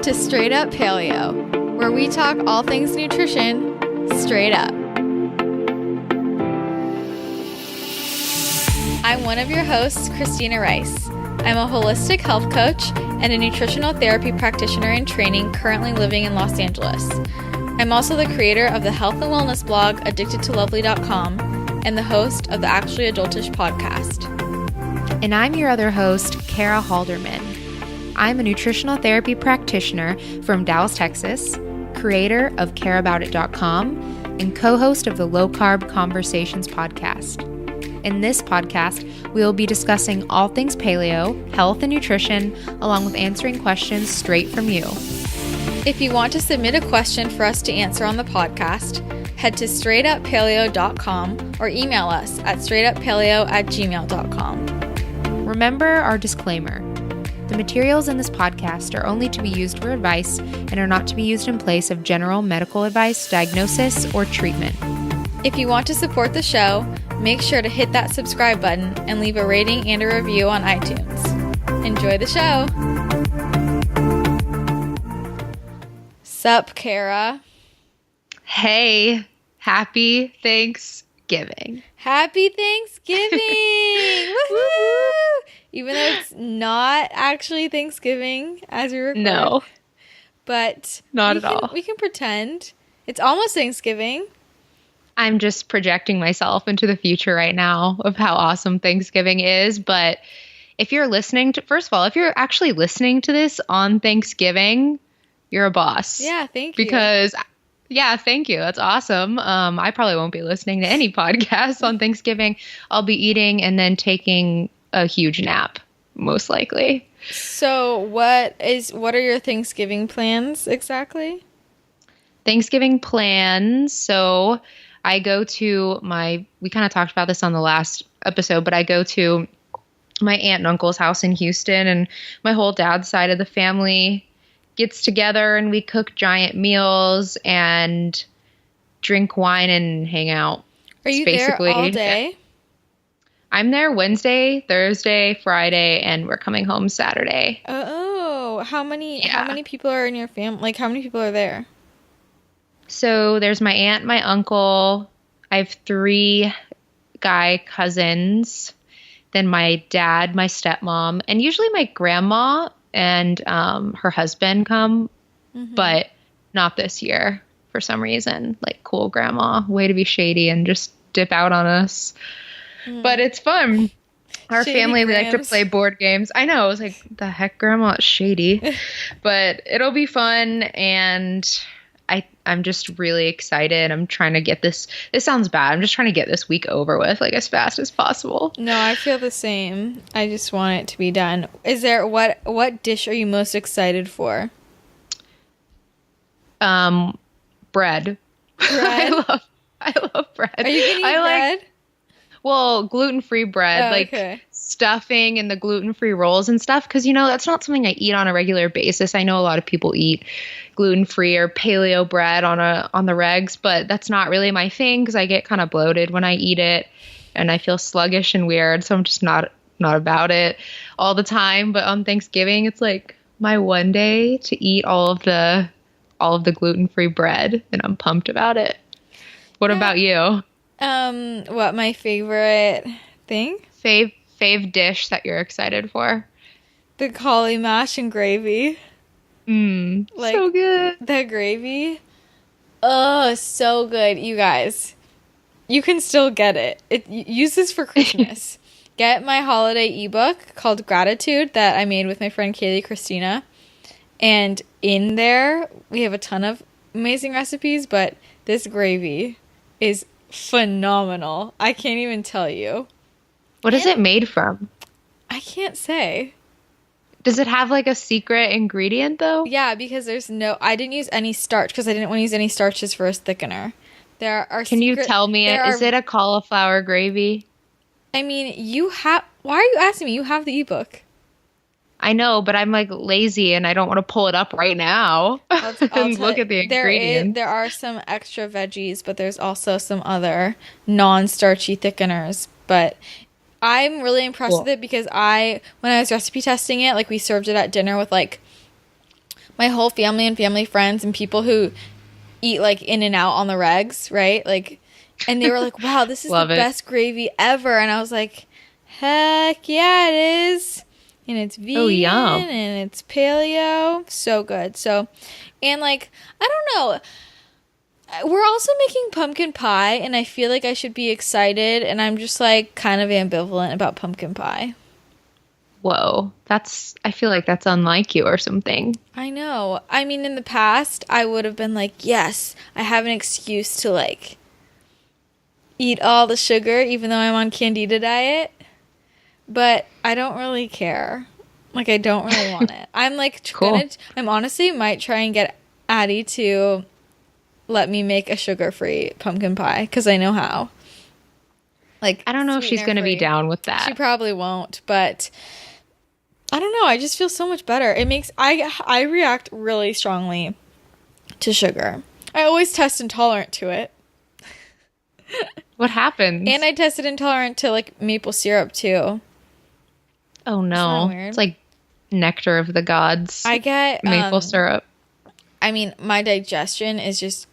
to Straight Up Paleo, where we talk all things nutrition straight up. I'm one of your hosts, Christina Rice. I'm a holistic health coach and a nutritional therapy practitioner in training currently living in Los Angeles. I'm also the creator of the health and wellness blog, addictedtolovely.com, and the host of the Actually Adultish podcast. And I'm your other host, Kara Halderman. I'm a nutritional therapy practitioner from Dallas, Texas, creator of careaboutit.com, and co-host of the Low Carb Conversations podcast. In this podcast, we will be discussing all things paleo, health, and nutrition, along with answering questions straight from you. If you want to submit a question for us to answer on the podcast, head to straightuppaleo.com or email us at straightuppaleo@gmail.com. Remember our disclaimer. The materials in this podcast are only to be used for advice and are not to be used in place of general medical advice, diagnosis, or treatment. If you want to support the show, make sure to hit that subscribe button and leave a rating and a review on iTunes. Enjoy the show. Sup, Kara? Hey, happy Thanksgiving. Happy Thanksgiving! Woohoo! Even though it's not actually Thanksgiving as we record. No. But not at all. We can pretend. It's almost Thanksgiving. I'm just projecting myself into the future right now of how awesome Thanksgiving is. But if you're listening to, first of all, if you're actually listening to this on Thanksgiving, you're a boss. Yeah, thank you. Because, yeah, thank you. That's awesome. I probably won't be listening to any podcasts on Thanksgiving. I'll be eating and then taking a huge nap, most likely. So what are your Thanksgiving plans exactly? Thanksgiving plans. So I go to we kind of talked about this on the last episode, but I go to my aunt and uncle's house in Houston, and my whole dad's side of the family gets together and we cook giant meals and drink wine and hang out. Are you there all day? I'm there Wednesday, Thursday, Friday, and we're coming home Saturday. Oh, how many people are in your family? Like, how many people are there? So there's my aunt, my uncle. I have 3 guy cousins. Then my dad, my stepmom, and usually my grandma and her husband come, but not this year for some reason. Like, cool grandma, way to be shady and just dip out on us. But it's fun. Our Shady family, we Grams. like to play board games. I know, I was like, the heck, grandma, it's shady. But it'll be fun, and I'm just really excited. I'm trying to get this sounds bad. I'm just trying to get this week over with, like, as fast as possible. No, I feel the same. I just want it to be done. Is there, what dish are you most excited for? Bread. Bread? I love bread. Are you eating bread? Well, gluten-free bread, okay. Stuffing and the gluten-free rolls and stuff. Because, that's not something I eat on a regular basis. I know a lot of people eat gluten-free or paleo bread on the regs, but that's not really my thing because I get kind of bloated when I eat it and I feel sluggish and weird. So I'm just not about it all the time. But on Thanksgiving, it's like my one day to eat all of the gluten-free bread, and I'm pumped about it. What about you? What my favorite thing? Fave dish that you're excited for? The cauli mash and gravy. So good. The gravy. Oh, so good. You guys, you can still get it. Use this for Christmas. Get my holiday ebook called Gratitude that I made with my friend Christina. And in there, we have a ton of amazing recipes, but this gravy is phenomenal. I can't even tell you. What is it made from? I can't say. Does it have like a secret ingredient though? Yeah, because I didn't use any starch because I didn't want to use any starches for a thickener. Can you tell me is it a cauliflower gravy? I mean, why are you asking me? You have the ebook. I know, but I'm like lazy and I don't want to pull it up right now and look at the ingredients. There are some extra veggies, but there's also some other non-starchy thickeners. But I'm really impressed with it because when I was recipe testing it, like we served it at dinner with like my whole family and family friends and people who eat like in and out on the regs, right? Like, and they were like, wow, this is the best gravy ever. And I was like, heck yeah, it is. And it's vegan and it's paleo. So good. So, and like, I don't know. We're also making pumpkin pie, and I feel like I should be excited, and I'm just like kind of ambivalent about pumpkin pie. Whoa, I feel like that's unlike you or something. I know. I mean, in the past, I would have been like, yes, I have an excuse to like eat all the sugar, even though I'm on Candida diet. But I don't really care. Like, I don't really want it. I'm like, I'm honestly might try and get Addie to let me make a sugar-free pumpkin pie, because I know how. Like, I don't know if she's going to be down with that. She probably won't, but I don't know. I just feel so much better. It makes I react really strongly to sugar. I always test intolerant to it. What happens? And I tested intolerant to like maple syrup too. Oh no. It's like nectar of the gods. I get maple syrup. I mean, my digestion is just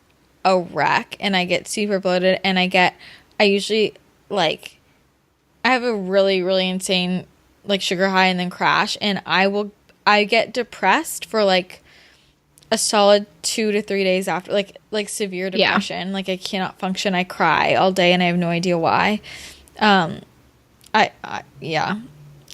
a wreck, and I get super bloated, and I usually like I have a really, really insane like sugar high and then crash, and I get depressed for like a solid 2 to 3 days after, like severe depression. Yeah. Like I cannot function. I cry all day, and I have no idea why. Yeah,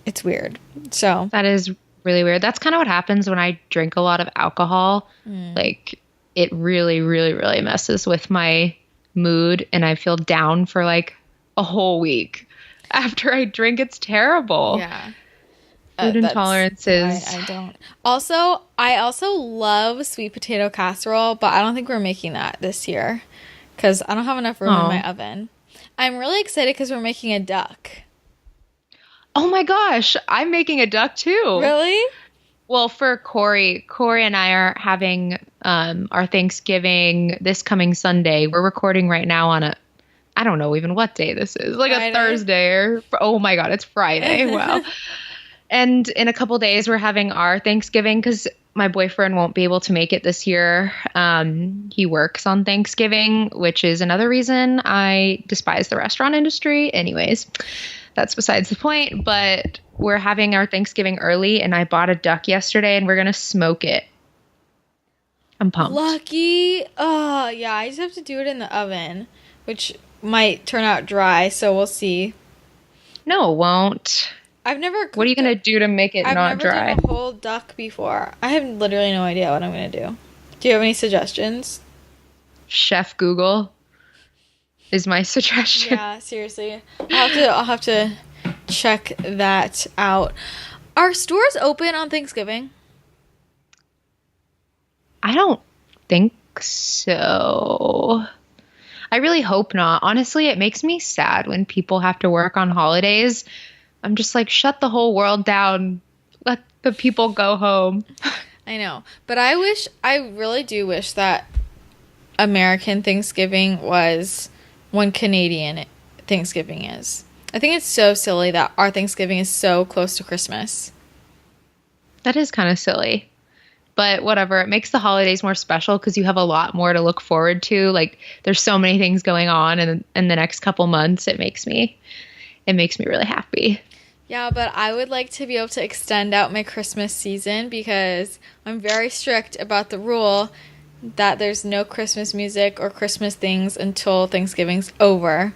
it's weird. So that is really weird. That's kind of what happens when I drink a lot of alcohol. Like it really, really, really messes with my mood, and I feel down for like a whole week after I drink. It's terrible. Yeah. Food intolerances. I don't. Also, I also love sweet potato casserole, but I don't think we're making that this year because I don't have enough room in my oven. I'm really excited because we're making a duck. Oh my gosh, I'm making a duck too. Really? Well, for Corey and I are having our Thanksgiving this coming Sunday. We're recording right now on I don't know even what day this is, like Friday? A Thursday or, oh my God, it's Friday. Wow. And in a couple days, we're having our Thanksgiving because my boyfriend won't be able to make it this year. He works on Thanksgiving, which is another reason I despise the restaurant industry. Anyways, that's besides the point. But we're having our Thanksgiving early, and I bought a duck yesterday, and we're going to smoke it. I'm pumped. Lucky. Oh, yeah. I just have to do it in the oven, which might turn out dry, so we'll see. No, it won't. I've never cooked. What are you going to do to make it not dry? I've never done a whole duck before. I have literally no idea what I'm going to do. Do you have any suggestions? Chef Google is my suggestion. Yeah, seriously. I'll have to check that out. Are stores open on Thanksgiving? I don't think so. I really hope not. Honestly, it makes me sad when people have to work on holidays. I'm just like, shut the whole world down. Let the people go home. I know. But I really do wish that American Thanksgiving was when Canadian Thanksgiving is. I think it's so silly that our Thanksgiving is so close to Christmas. That is kind of silly. But whatever, it makes the holidays more special because you have a lot more to look forward to. Like, there's so many things going on in the next couple months. It makes me really happy. Yeah, but I would like to be able to extend out my Christmas season because I'm very strict about the rule that there's no Christmas music or Christmas things until Thanksgiving's over.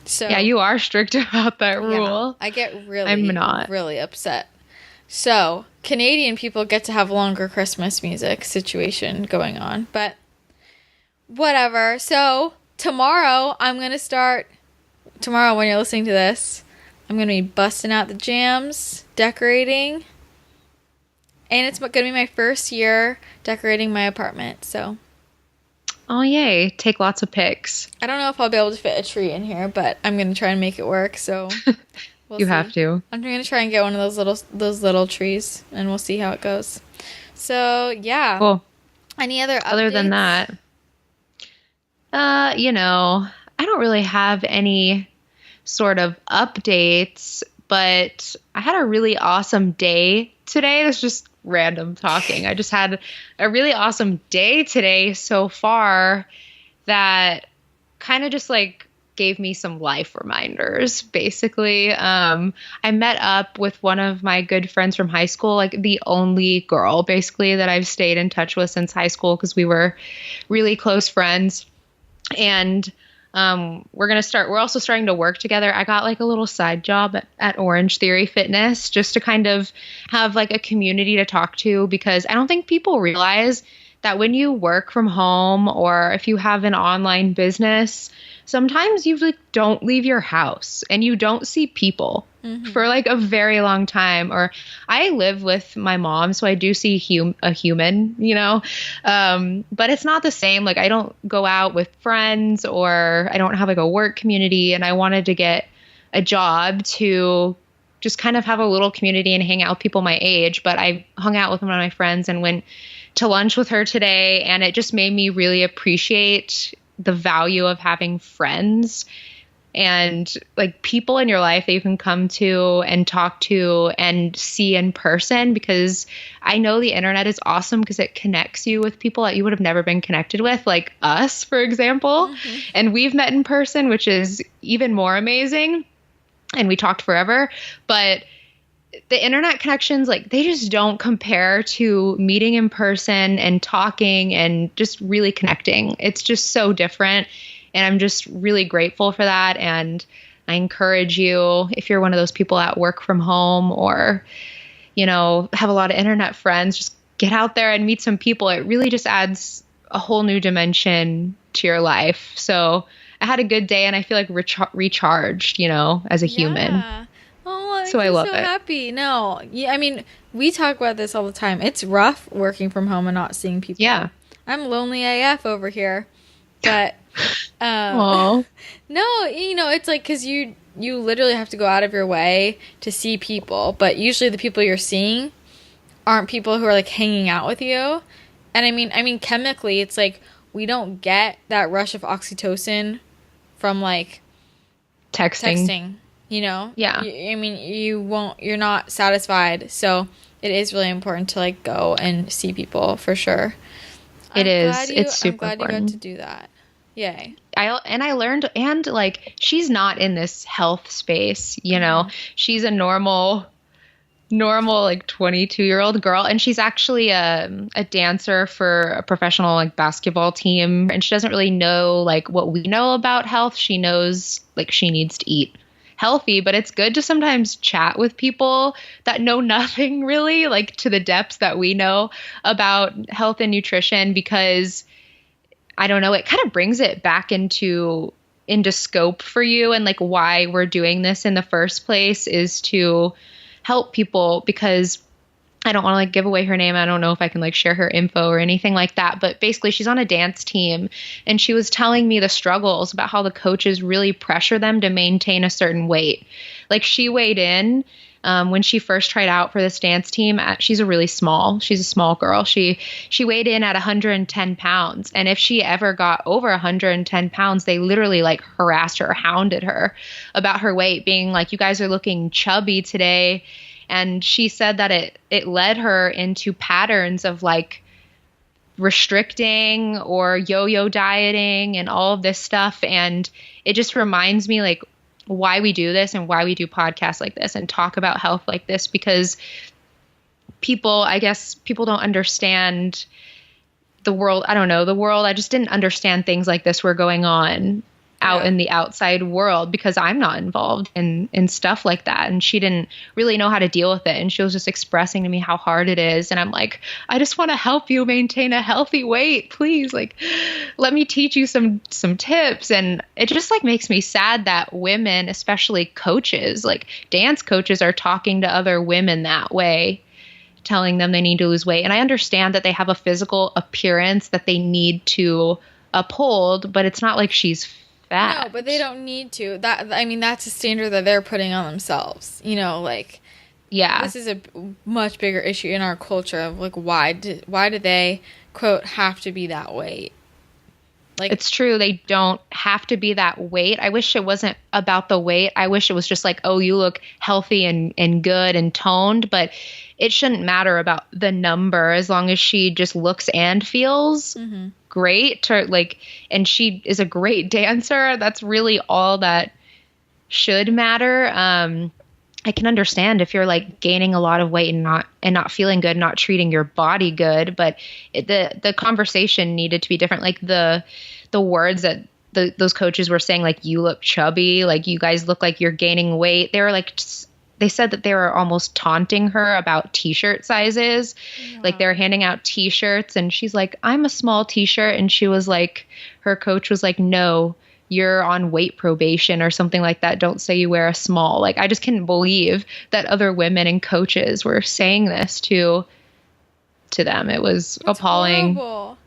So yeah, you are strict about that rule. Yeah, I get really upset. So Canadian people get to have longer Christmas music situation going on, but whatever. So tomorrow when you're listening to this, I'm going to be busting out the jams, decorating, and it's going to be my first year decorating my apartment, so. Oh, yay. Take lots of pics. I don't know if I'll be able to fit a tree in here, but I'm going to try and make it work, so we'll see. Have to. I'm going to try and get one of those little trees, and we'll see how it goes. So, yeah. Cool. Any other updates? Other than that, I don't really have any sort of updates, but I had a really awesome day today. This just random talking. I just had a really awesome day today so far that kind of just like gave me some life reminders, basically. I met up with one of my good friends from high school, like the only girl basically that I've stayed in touch with since high school because we were really close friends. And we're also starting to work together. I got like a little side job at Orange Theory Fitness just to kind of have like a community to talk to, because I don't think people realize that when you work from home or if you have an online business, sometimes you like don't leave your house and you don't see people for like a very long time. Or I live with my mom, so I do see a human, you know, but it's not the same. Like I don't go out with friends or I don't have like a work community, and I wanted to get a job to just kind of have a little community and hang out with people my age. But I hung out with one of my friends and went to lunch with her today, and it just made me really appreciate the value of having friends and like people in your life that you can come to and talk to and see in person, because I know the internet is awesome because it connects you with people that you would have never been connected with, like us, for example. And we've met in person, which is even more amazing. And we talked forever, but the internet connections, like they just don't compare to meeting in person and talking and just really connecting. It's just so different. And I'm just really grateful for that. And I encourage you, if you're one of those people at work from home or, you know, have a lot of internet friends, just get out there and meet some people. It really just adds a whole new dimension to your life. So I had a good day and I feel like recharged, you know, as a human. Oh, so I love so it. Happy. No, yeah, I mean, we talk about this all the time. It's rough working from home and not seeing people. Yeah. I'm lonely AF over here. But no, you know, it's like because you literally have to go out of your way to see people, but usually the people you're seeing aren't people who are like hanging out with you. And I mean chemically, it's like we don't get that rush of oxytocin from like texting, you know? Yeah. You're not satisfied. So it is really important to like go and see people for sure. It's super I'm glad important. you got to do that. Yay. I learned, and like, she's not in this health space, you know, she's a normal like 22-year-old girl, and she's actually a dancer for a professional like basketball team, and she doesn't really know like what we know about health. She knows like she needs to eat healthy, but it's good to sometimes chat with people that know nothing really like to the depths that we know about health and nutrition, because I don't know, it kind of brings it back into scope for you. And like why we're doing this in the first place is to help people, because I don't want to like give away her name. I don't know if I can like share her info or anything like that, but basically she's on a dance team, and she was telling me the struggles about how the coaches really pressure them to maintain a certain weight. Like she weighed in when she first tried out for this dance team. She's a small girl. She weighed in at 110 pounds. And if she ever got over 110 pounds, they literally like harassed her, hounded her about her weight, being like, you guys are looking chubby today. And she said that it led her into patterns of like restricting or yo-yo dieting and all of this stuff. And it just reminds me like why we do this and why we do podcasts like this and talk about health like this, because people don't understand the world. I don't know, the world. I just didn't understand things like this were going on out in the outside world, because I'm not involved in stuff like that. And she didn't really know how to deal with it. And she was just expressing to me how hard it is. And I'm like, I just want to help you maintain a healthy weight. Please, like, let me teach you some tips. And it just like makes me sad that women, especially coaches, like dance coaches, are talking to other women that way, telling them they need to lose weight. And I understand that they have a physical appearance that they need to uphold, but it's not like she's fat. No, but they don't need to. That's a standard that they're putting on themselves. You know, like, yeah, this is a much bigger issue in our culture of like why do they quote have to be that weight? Like, it's true. They don't have to be that weight. I wish it wasn't about the weight. I wish it was just like, oh, you look healthy and good and toned, but it shouldn't matter about the number as long as she just looks and feels great. And she is a great dancer. That's really all that should matter. I can understand if you're like gaining a lot of weight and not feeling good, not treating your body good, but the conversation needed to be different. Like the words that those coaches were saying, like, you look chubby, like you guys look like you're gaining weight. They were like, they said that they were almost taunting her about t-shirt sizes. Yeah. Like they were handing out t-shirts and she's like, I'm a small t-shirt. And she was like, her coach was like, no, you're on weight probation or something like that. Don't say you wear a small. Like, I just couldn't believe that other women and coaches were saying this to them. It was appalling. Horrible.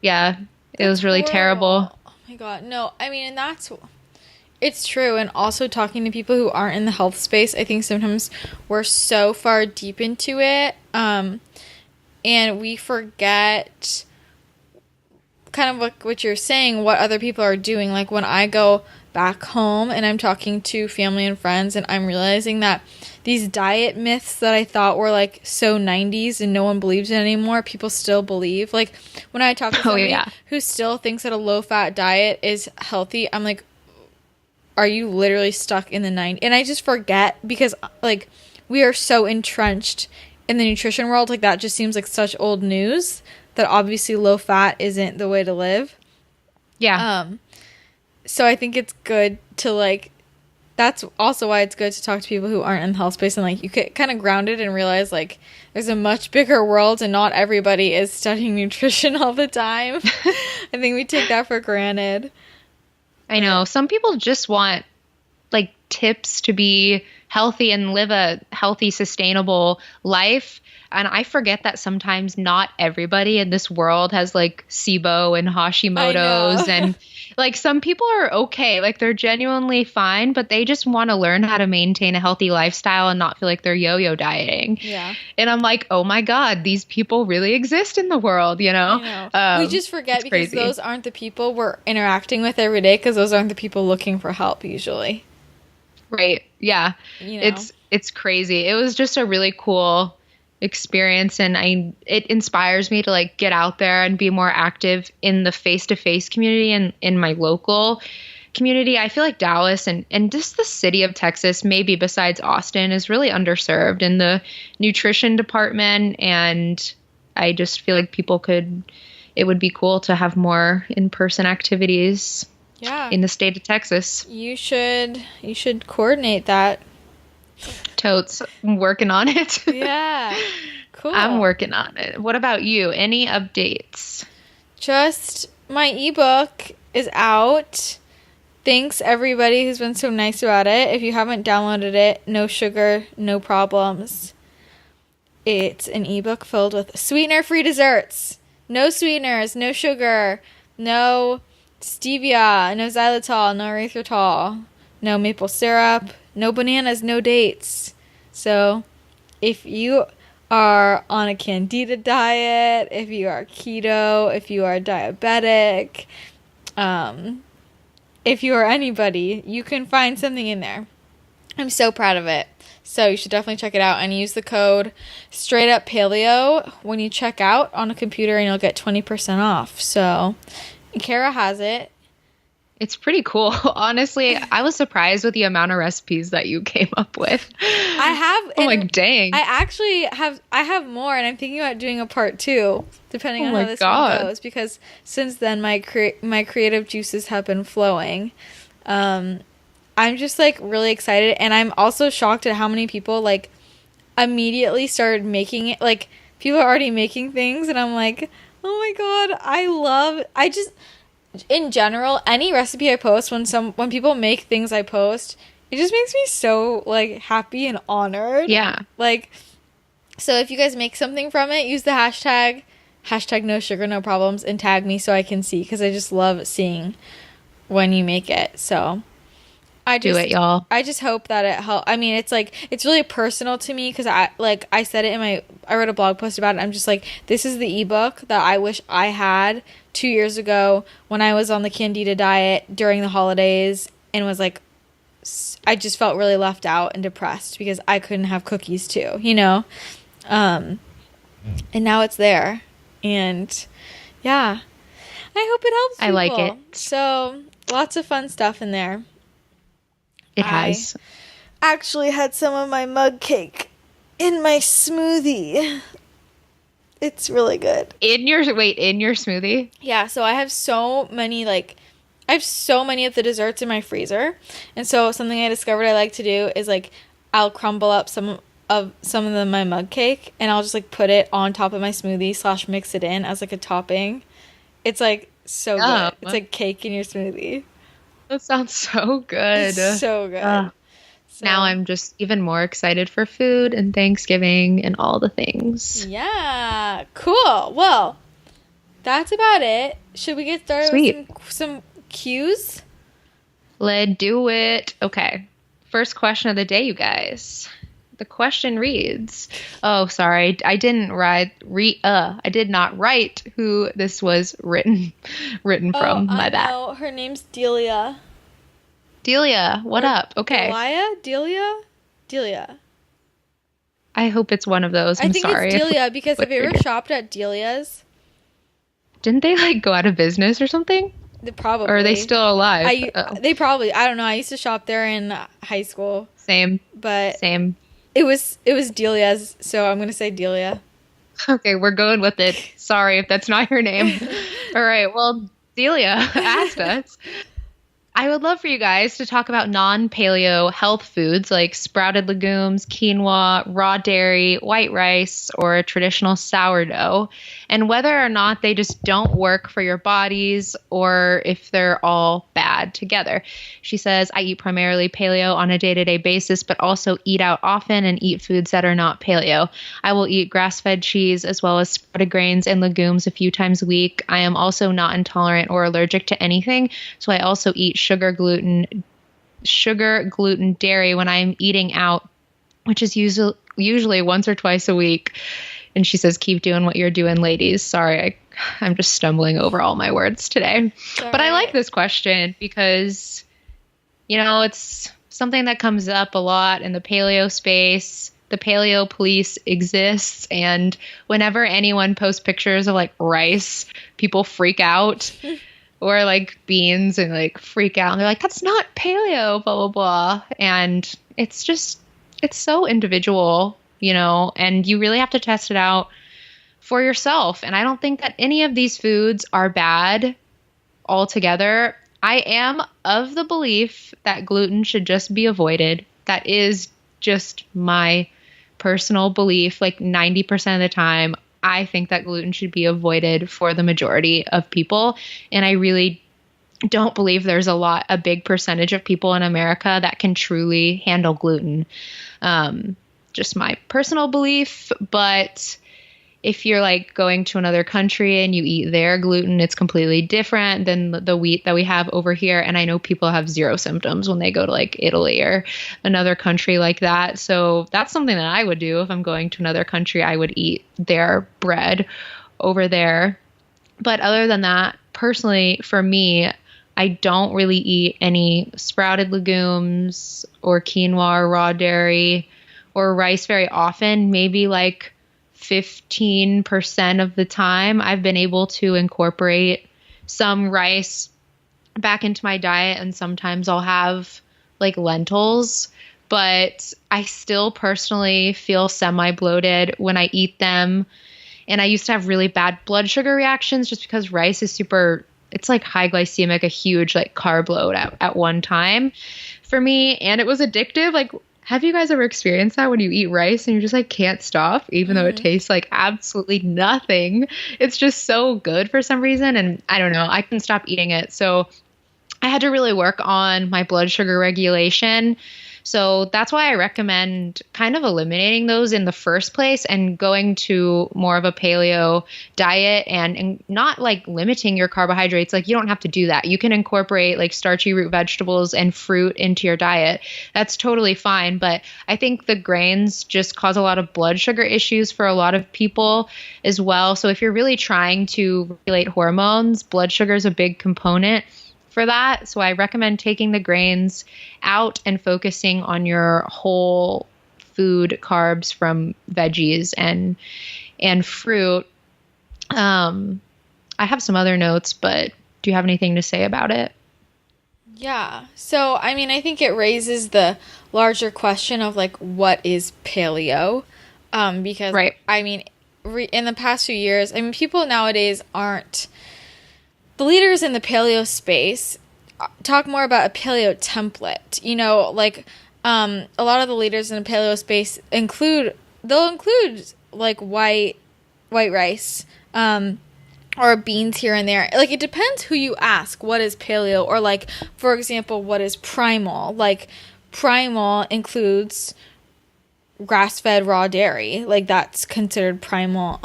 Yeah, it was really terrible. Oh my God. No, I mean, and it's true. And also talking to people who aren't in the health space, I think sometimes we're so far deep into it. And we forget kind of like what you're saying, what other people are doing. Like when I go back home and I'm talking to family and friends and I'm realizing that these diet myths that I thought were like so 90s and no one believes in anymore, people still believe. Like when I talk to somebody who still thinks that a low-fat diet is healthy, I'm like, are you literally stuck in the 90s? And I just forget because like we are so entrenched in the nutrition world. Like that just seems like such old news that obviously low fat isn't the way to live. Yeah. So I think it's good to like, that's also why it's good to talk to people who aren't in the health space and like you get kind of grounded and realize like there's a much bigger world and not everybody is studying nutrition all the time. I think we take that for granted. I know. Some people just want like tips to be healthy and live a healthy, sustainable life. And I forget that sometimes not everybody in this world has like SIBO and Hashimoto's and like some people are okay. Like they're genuinely fine, but they just want to learn how to maintain a healthy lifestyle and not feel like they're yo-yo dieting. Yeah. And I'm like, oh my God, these people really exist in the world, you know? I know. We just forget because those aren't the people we're interacting with every day because those aren't the people looking for help usually. Right. Yeah. You know? It's crazy. It was just a really cool experience and it inspires me to like get out there and be more active in the face-to-face community and in my local community. I feel like Dallas and just the city of Texas, maybe besides Austin, is really underserved in the nutrition department, and I just feel like it would be cool to have more in-person activities in the state of Texas. You should coordinate that. Totes. I'm working on it. Yeah. Cool. I'm working on it. What about you? Any updates? Just my ebook is out. Thanks everybody who's been so nice about it. If you haven't downloaded it, No Sugar, No Problems. It's an ebook filled with sweetener-free desserts. No sweeteners, no sugar, no stevia, no xylitol, no erythritol, no maple syrup, no bananas, no dates. So if you are on a candida diet, if you are keto, if you are diabetic, if you are anybody, you can find something in there. I'm so proud of it. So you should definitely check it out and use the code Straight Up Paleo when you check out on a computer and you'll get 20% off. So Kara has it. It's pretty cool. Honestly, I was surprised with the amount of recipes that you came up with. I have. I'm like, dang. I actually have more, and I'm thinking about doing a part 2, depending on how this one goes, because since then my creative juices have been flowing. I'm just like really excited, and I'm also shocked at how many people like immediately started making it. Like people are already making things, and I'm like, oh my God, in general, any recipe I post, when people make things I post, it just makes me so like happy and honored. Yeah. Like, so if you guys make something from it, use the hashtag NoSugarNoProblems and tag me so I can see, because I just love seeing when you make it. So do it, y'all. I just hope that it helps. I mean, it's like, it's really personal to me because I said it I wrote a blog post about it. I'm just like, this is the ebook that I wish I had 2 years ago when I was on the Candida diet during the holidays and was like, I just felt really left out and depressed because I couldn't have cookies too, you know? And now it's there. And yeah, I hope it helps people. I like it. So lots of fun stuff in there. It has. I actually had some of my mug cake in my smoothie. It's really good. In your smoothie? Yeah, so I have so many of the desserts in my freezer. And so something I discovered I like to do is like I'll crumble up some of my mug cake and I'll just like put it on top of my smoothie / mix it in as like a topping. It's like so good. It's like cake in your smoothie. That sounds so good. It's so good. So, now I'm just even more excited for food and Thanksgiving and all the things. Yeah. Cool. Well, that's about it. Should we get started with some cues? Let's do it. Okay. First question of the day, you guys. The question reads, oh, sorry, I did not write who this was written from. My bad. No, her name's Delia. Delia, what up? Okay. Delia. I hope it's one of those. I think it's Delia because have you ever shopped at Delia's? Didn't they like go out of business or something? Probably. Or are they still alive? They probably. I don't know. I used to shop there in high school. Same. It was Delia's, so I'm gonna say Delia. Okay, we're going with it. Sorry if that's not your name. All right. Well, Delia asked us. I would love for you guys to talk about non-paleo health foods like sprouted legumes, quinoa, raw dairy, white rice, or a traditional sourdough, and whether or not they just don't work for your bodies or if they're all bad together. She says, I eat primarily paleo on a day-to-day basis, but also eat out often and eat foods that are not paleo. I will eat grass-fed cheese as well as sprouted grains and legumes a few times a week. I am also not intolerant or allergic to anything, so I also eat sugar, gluten, dairy when I'm eating out, which is usually once or twice a week. And she says, keep doing what you're doing, ladies. Sorry, I'm just stumbling over all my words today. Sorry. But I like this question because, you know, it's something that comes up a lot in the paleo space. The paleo police exists. And whenever anyone posts pictures of like rice, people freak out. Or like beans and like freak out. And they're like, that's not paleo, blah, blah, blah. And it's so individual, you know, and you really have to test it out for yourself. And I don't think that any of these foods are bad altogether. I am of the belief that gluten should just be avoided. That is just my personal belief. Like 90% of the time, I think that gluten should be avoided for the majority of people. And I really don't believe there's a big percentage of people in America that can truly handle gluten. Just my personal belief. But if you're like going to another country and you eat their gluten, it's completely different than the wheat that we have over here. And I know people have zero symptoms when they go to like Italy or another country like that. So that's something that I would do if I'm going to another country. I would eat their bread over there. But other than that, personally, for me, I don't really eat any sprouted legumes or quinoa or raw dairy or rice very often. Maybe like 15% of the time I've been able to incorporate some rice back into my diet, and sometimes I'll have like lentils, but I still personally feel semi-bloated when I eat them. And I used to have really bad blood sugar reactions just because rice is it's like high glycemic, a huge like carb load at one time for me. And it was addictive. Like, have you guys ever experienced that when you eat rice and you just like can't stop, even though it tastes like absolutely nothing? It's just so good for some reason. And I don't know, I couldn't stop eating it. So I had to really work on my blood sugar regulation So that's why I recommend kind of eliminating those in the first place and going to more of a paleo diet and not like limiting your carbohydrates. Like you don't have to do that. You can incorporate like starchy root vegetables and fruit into your diet. That's totally fine. But I think the grains just cause a lot of blood sugar issues for a lot of people as well. So if you're really trying to regulate hormones, blood sugar is a big component for that. So I recommend taking the grains out and focusing on your whole food carbs from veggies and fruit. I have some other notes, but do you have anything to say about it? Yeah. So, I mean, I think it raises the larger question of like, what is paleo? Because, Right. I mean, in the past few years, I mean, people nowadays aren't the leaders in the paleo space talk more about a paleo template. You know, like a lot of the leaders in the paleo space they'll include like white rice, or beans here and there. Like it depends who you ask what is paleo, or like for example, what is primal? Like primal includes grass-fed raw dairy. Like that's considered primal.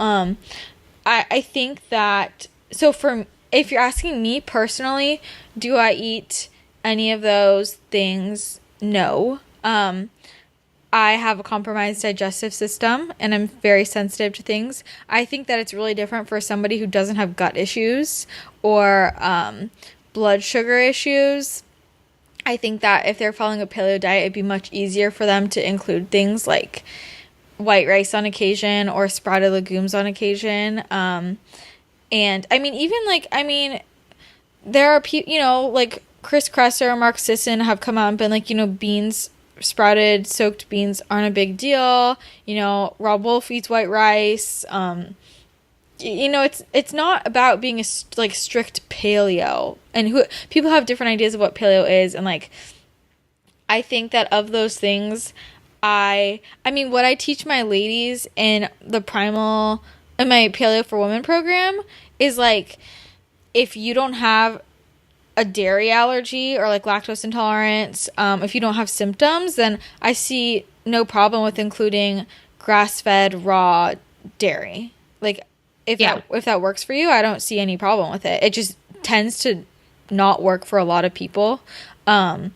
I think that so for if you're asking me personally, do I eat any of those things? No. I have a compromised digestive system and I'm very sensitive to things. I think that it's really different for somebody who doesn't have gut issues or blood sugar issues. I think that if they're following a paleo diet, it'd be much easier for them to include things like white rice on occasion or sprouted legumes on occasion. And I mean, even like, I mean, there are people, you know, like Chris Kresser, Mark Sisson have come out and been like, you know, sprouted soaked beans aren't a big deal. You know, Rob Wolf eats white rice. You know, it's not about being like strict paleo, and people have different ideas of what paleo is, and like, I think that of those things, I mean, what I teach my ladies in my Paleo for Women program is like, if you don't have a dairy allergy or like lactose intolerance, if you don't have symptoms, then I see no problem with including grass-fed raw dairy. Like if that works for you, I don't see any problem with it. It just tends to not work for a lot of people. And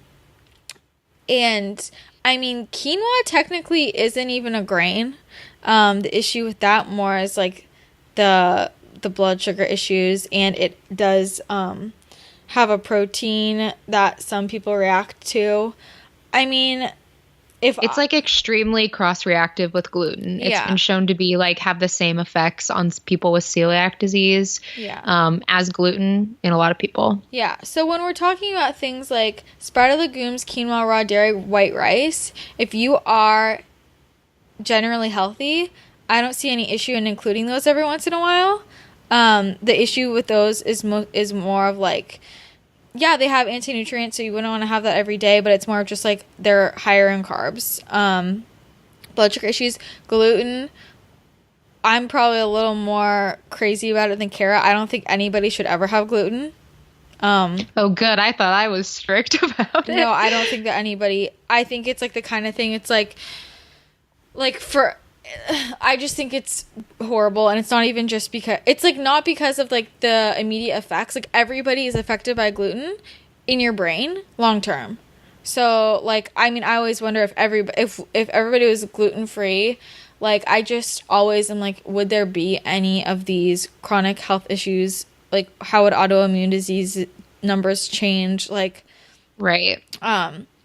I mean, quinoa technically isn't even a grain. The issue with that more is like the blood sugar issues, and it does have a protein that some people react to. I mean, it's like extremely cross-reactive with gluten. It's been shown to be like have the same effects on people with celiac disease as gluten in a lot of people. Yeah. So when we're talking about things like sprouted legumes, quinoa, raw dairy, white rice, if you are generally healthy, I don't see any issue in including those every once in a while. The issue with those is more of like, yeah, they have anti-nutrients, so you wouldn't want to have that every day, but it's more of just like they're higher in carbs. Blood sugar issues, gluten, I'm probably a little more crazy about it than Kara. I don't think anybody should ever have gluten. Oh, good. I thought I was strict about it. No, I don't think that anybody, I think it's like the kind of thing, it's like I just think it's horrible, and it's not even just because it's like not because of like the immediate effects. Like everybody is affected by gluten in your brain long term. So like, I mean, I always wonder if everybody was gluten free, like I just always am like, would there be any of these chronic health issues? Like how would autoimmune disease numbers change? Like, right.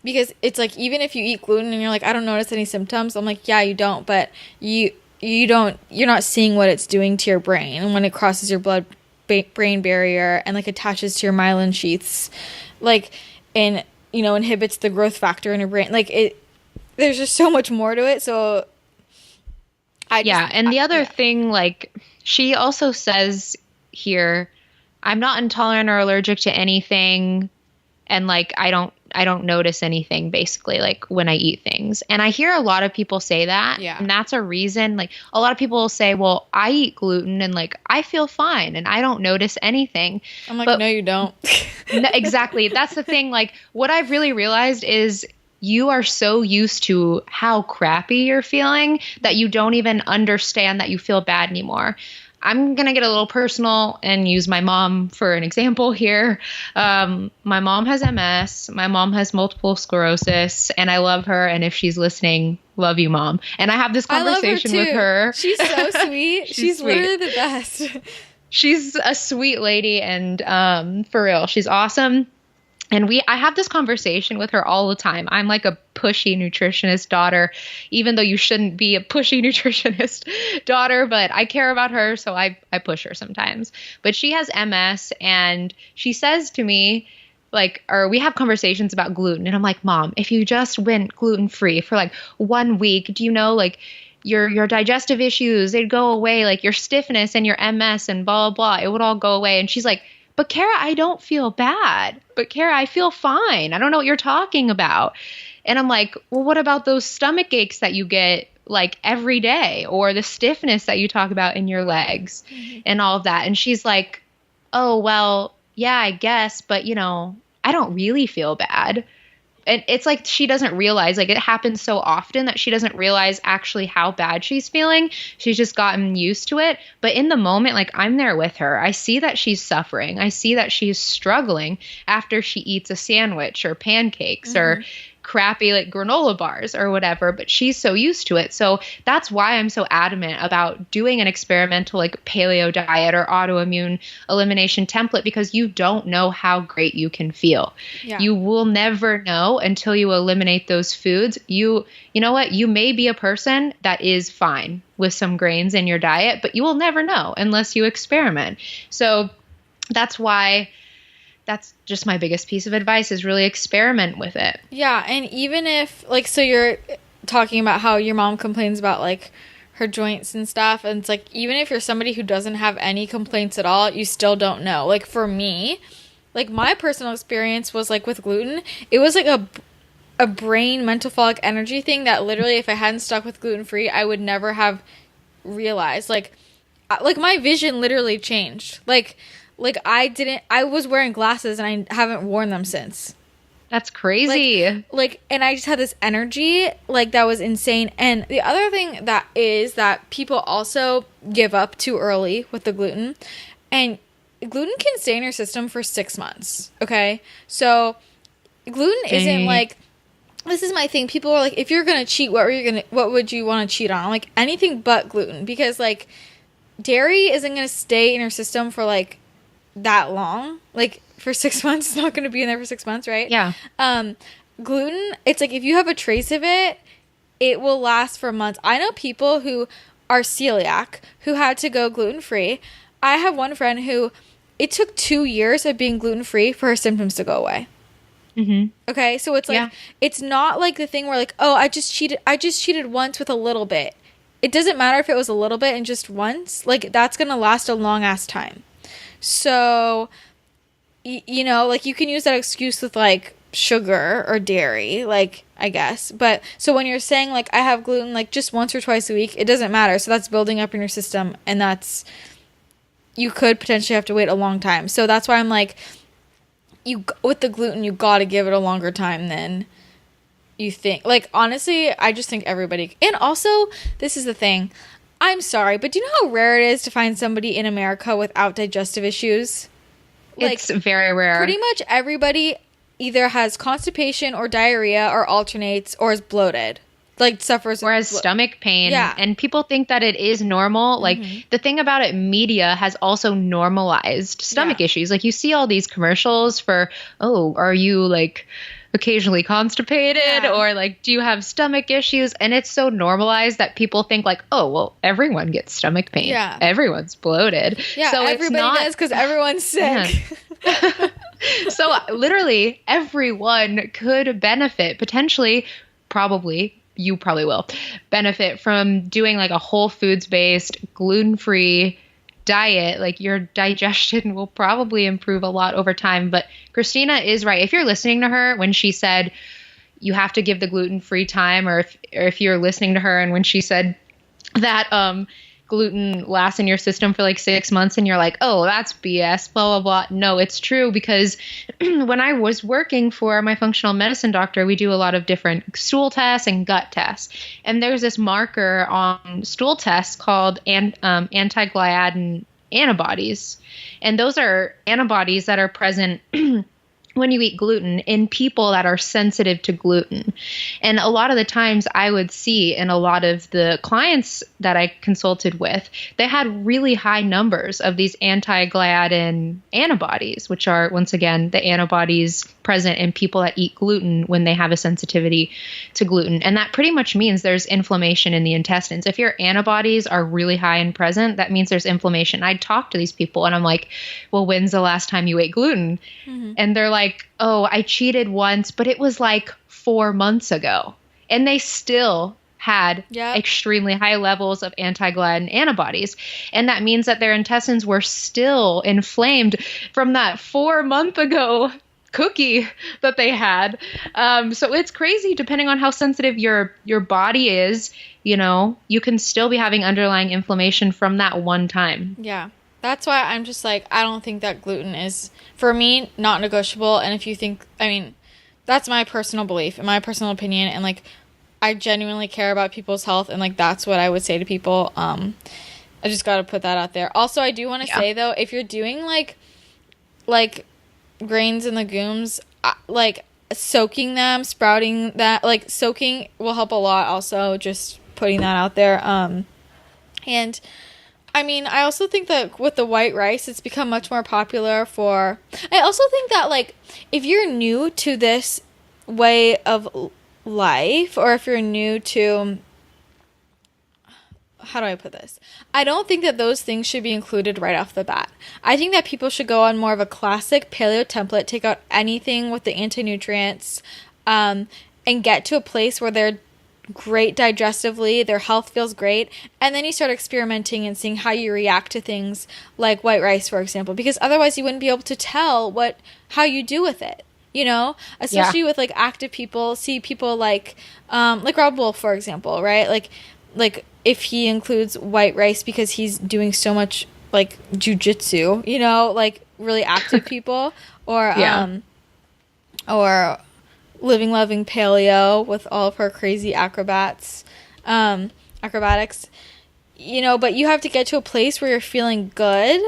Because it's like, even if you eat gluten and you're like, I don't notice any symptoms, I'm like, yeah, you don't, but you're not seeing what it's doing to your brain. And when it crosses your brain barrier and like attaches to your myelin sheaths, like, and, you know, inhibits the growth factor in your brain, like there's just so much more to it. So and the other thing, like she also says here, I'm not intolerant or allergic to anything. And like, I don't notice anything basically, like when I eat things. And I hear a lot of people say that. Yeah. And that's a reason, like a lot of people will say, well, I eat gluten and like, I feel fine and I don't notice anything. I'm like, no, you don't. No, exactly. That's the thing. Like what I've really realized is you are so used to how crappy you're feeling that you don't even understand that you feel bad anymore. I'm going to get a little personal and use my mom for an example here. My mom has MS. My mom has multiple sclerosis, and I love her. And if she's listening, love you, Mom. And I have this conversation with her. She's so sweet. She's sweet. Literally the best. She's a sweet lady, and for real, she's awesome. And I have this conversation with her all the time. I'm like a pushy nutritionist daughter, even though you shouldn't be a pushy nutritionist daughter, but I care about her, so I push her sometimes. But she has MS, and she says to me, like, or we have conversations about gluten, and I'm like, Mom, if you just went gluten-free for like 1 week, do you know, like, your digestive issues, they'd go away, like your stiffness and your MS and blah, blah, blah, it would all go away. And she's like, but Kara, I don't feel bad. But Kara, I feel fine. I don't know what you're talking about. And I'm like, well, what about those stomach aches that you get like every day, or the stiffness that you talk about in your legs and all of that? And she's like, oh, well, yeah, I guess. But, you know, I don't really feel bad. And it's like she doesn't realize, like, it happens so often that she doesn't realize actually how bad she's feeling. She's just gotten used to it. But in the moment, like, I'm there with her. I see that she's suffering. I see that she's struggling after she eats a sandwich or pancakes or crappy like granola bars or whatever, but she's so used to it. So that's why I'm so adamant about doing an experimental like paleo diet or autoimmune elimination template, because you don't know how great you can feel. Yeah. You will never know until you eliminate those foods. You know what? You may be a person that is fine with some grains in your diet, but you will never know unless you experiment. So that's why that's just my biggest piece of advice, is really experiment with it. Yeah. And even if like, so you're talking about how your mom complains about like her joints and stuff. And it's like, even if you're somebody who doesn't have any complaints at all, you still don't know. Like for me, like my personal experience was like with gluten, it was like a brain mental fog energy thing that literally, if I hadn't stuck with gluten free, I would never have realized. Like my vision literally changed. Like I was wearing glasses and I haven't worn them since. That's crazy. And I just had this energy, like, that was insane. And the other thing that is that people also give up too early with the gluten. And gluten can stay in your system for 6 months. Okay. So gluten isn't like, this is my thing. People are like, if you're going to cheat, what would you want to cheat on? I'm like, anything but gluten, because like dairy isn't going to stay in your system for like that long. Like for 6 months, it's not going to be in there for 6 months, right? Yeah. Gluten, it's like if you have a trace of it, it will last for months. I know people who are celiac who had to go gluten-free. I have one friend who it took 2 years of being gluten-free for her symptoms to go away. Mm-hmm. Okay, so it's like, it's not like the thing where like, oh, I just cheated once with a little bit. It doesn't matter if it was a little bit and just once. Like that's going to last a long ass time. So, you know, like you can use that excuse with like sugar or dairy, like, I guess. But so when you're saying like I have gluten like just once or twice a week, it doesn't matter. So that's building up in your system, and you could potentially have to wait a long time. So that's why I'm like, with the gluten, you got to give it a longer time than you think. Like, honestly, I just think everybody, and also this is the thing. I'm sorry, but do you know how rare it is to find somebody in America without digestive issues? Like, it's very rare. Pretty much everybody either has constipation or diarrhea or alternates or is bloated. Like suffers or has stomach pain. Yeah. And people think that it is normal. Like the thing about it, media has also normalized stomach issues. Like you see all these commercials for, oh, are you like occasionally constipated or like do you have stomach issues? And it's so normalized that people think like, oh, well, everyone gets stomach pain. Yeah. Everyone's bloated. Yeah, so everybody does because everyone's sick. So literally everyone could benefit potentially, probably. You probably will benefit from doing like a whole foods based gluten-free diet. Like your digestion will probably improve a lot over time. But Christina is right. If you're listening to her when she said you have to give the gluten-free time, or if you're listening to her and when she said that gluten lasts in your system for like 6 months and you're like, oh, that's BS, blah, blah, blah. No, it's true because when I was working for my functional medicine doctor, we do a lot of different stool tests and gut tests. And there's this marker on stool tests called anti-gliadin antibodies. And those are antibodies that are present when you eat gluten in people that are sensitive to gluten. And a lot of the times I would see in a lot of the clients that I consulted with, they had really high numbers of these anti-gliadin antibodies, which are, once again, the antibodies present in people that eat gluten when they have a sensitivity to gluten. And that pretty much means there's inflammation in the intestines. If your antibodies are really high and present, that means there's inflammation. I'd talk to these people and I'm like, well, when's the last time you ate gluten? Mm-hmm. And they're like, oh, I cheated once, but it was like 4 months ago. And they still had extremely high levels of anti-gliadin antibodies. And that means that their intestines were still inflamed from that 4 month ago cookie that they had. So it's crazy depending on how sensitive your body is, you know, you can still be having underlying inflammation from that one time. Yeah. That's why I'm just like, I don't think that gluten is, for me, not negotiable. And if you think, I mean, that's my personal belief and my personal opinion. And like, I genuinely care about people's health. And like, that's what I would say to people. I just got to put that out there. Also, I do want to say though, if you're doing like grains and legumes, like soaking them, sprouting that, like soaking will help a lot. Also, just putting that out there. And I mean, I also think that with the white rice, it's become much more popular for... I also think that, like, if you're new to this way of life, or if you're new to... How do I put this? I don't think that those things should be included right off the bat. I think that people should go on more of a classic paleo template, take out anything with the anti-nutrients, and get to a place where they're great digestively, their health feels great, and then you start experimenting and seeing how you react to things like white rice, for example, because otherwise you wouldn't be able to tell how you do with it, you know, especially with like active people. See people like Rob Wolf, for example, right? Like if he includes white rice because he's doing so much like jujitsu, you know, like really active people, or Living Loving Paleo with all of her crazy acrobatics, you know, but you have to get to a place where you're feeling good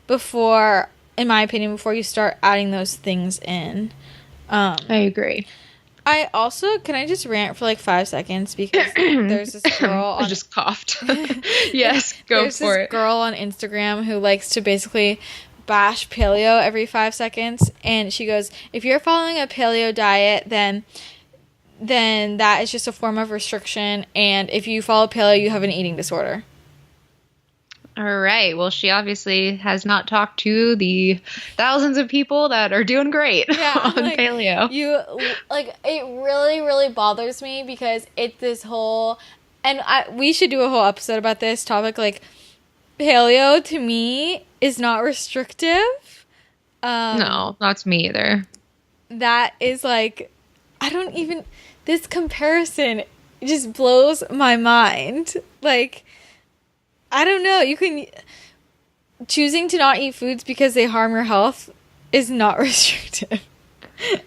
before, in my opinion, before you start adding those things in. I agree. I also, can I just rant for like 5 seconds, because there's this girl I just coughed. Yes, go there's for this it. girl on Instagram who likes to basically bash paleo every 5 seconds, and she goes, if you're following a paleo diet, then that is just a form of restriction, and if you follow paleo, you have an eating disorder. All right. Well, she obviously has not talked to the thousands of people that are doing great on paleo. It really, really bothers me, because it's this whole, and we should do a whole episode about this topic, like, paleo to me is not restrictive. No, not to me either. That is like, this comparison just blows my mind. Like, I don't know, choosing to not eat foods because they harm your health is not restrictive.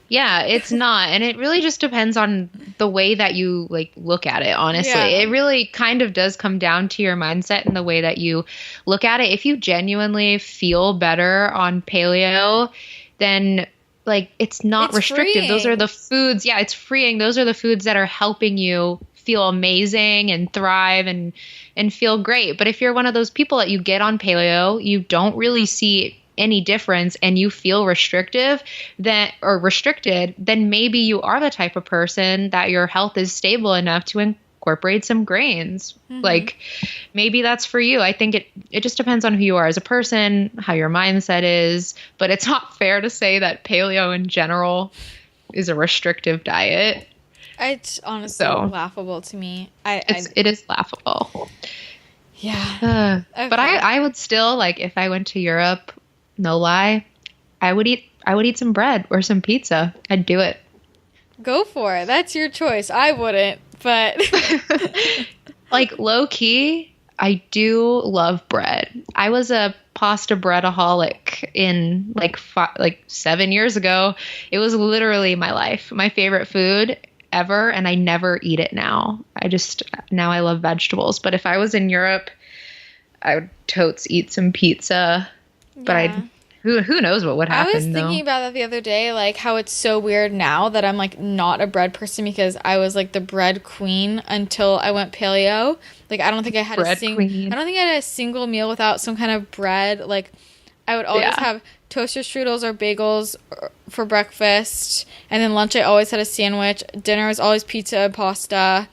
Yeah, it's not. And it really just depends on the way that you like look at it, honestly. Yeah. It really kind of does come down to your mindset and the way that you look at it. If you genuinely feel better on paleo, then like it's not restrictive. Freeing. Those are the foods. Yeah, it's freeing. Those are the foods that are helping you feel amazing and thrive and feel great. But if you're one of those people that you get on paleo, you don't really see any difference and you feel restricted, then maybe you are the type of person that your health is stable enough to incorporate some grains. Mm-hmm. Like maybe that's for you. I think it just depends on who you are as a person, how your mindset is, but it's not fair to say that paleo in general is a restrictive diet. It's honestly laughable to me. It is laughable. Yeah. Okay. But I would still, like, if I went to Europe, no lie, I would eat some bread or some pizza. I'd do it. Go for it. That's your choice. I wouldn't, but like low key, I do love bread. I was a pasta breadaholic in like 7 years ago. It was literally my life, my favorite food ever, and I never eat it now. Now I love vegetables. But if I was in Europe, I would totes eat some pizza. But who knows what would happen, I was thinking about that the other day, like how it's so weird now that I'm like not a bread person because I was like the bread queen until I went paleo. Like I don't think I had a single meal without some kind of bread. Like I would always have toaster strudels or bagels for breakfast, and then lunch I always had a sandwich. Dinner was always pizza and pasta.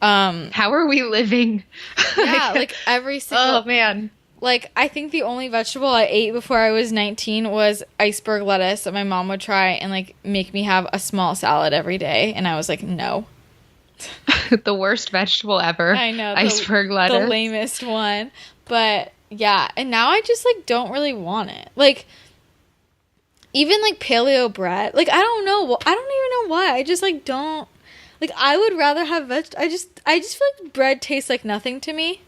How are we living? Yeah, like every single. Oh man. Like, I think the only vegetable I ate before I was 19 was iceberg lettuce that my mom would try and, like, make me have a small salad every day. And I was like, no. The worst vegetable ever. I know. Iceberg lettuce. The lamest one. But, yeah. And now I just, like, don't really want it. Like, even, like, paleo bread. Like, I don't know. I don't even know why. I just, like, don't. Like, I would rather have I just feel like bread tastes like nothing to me.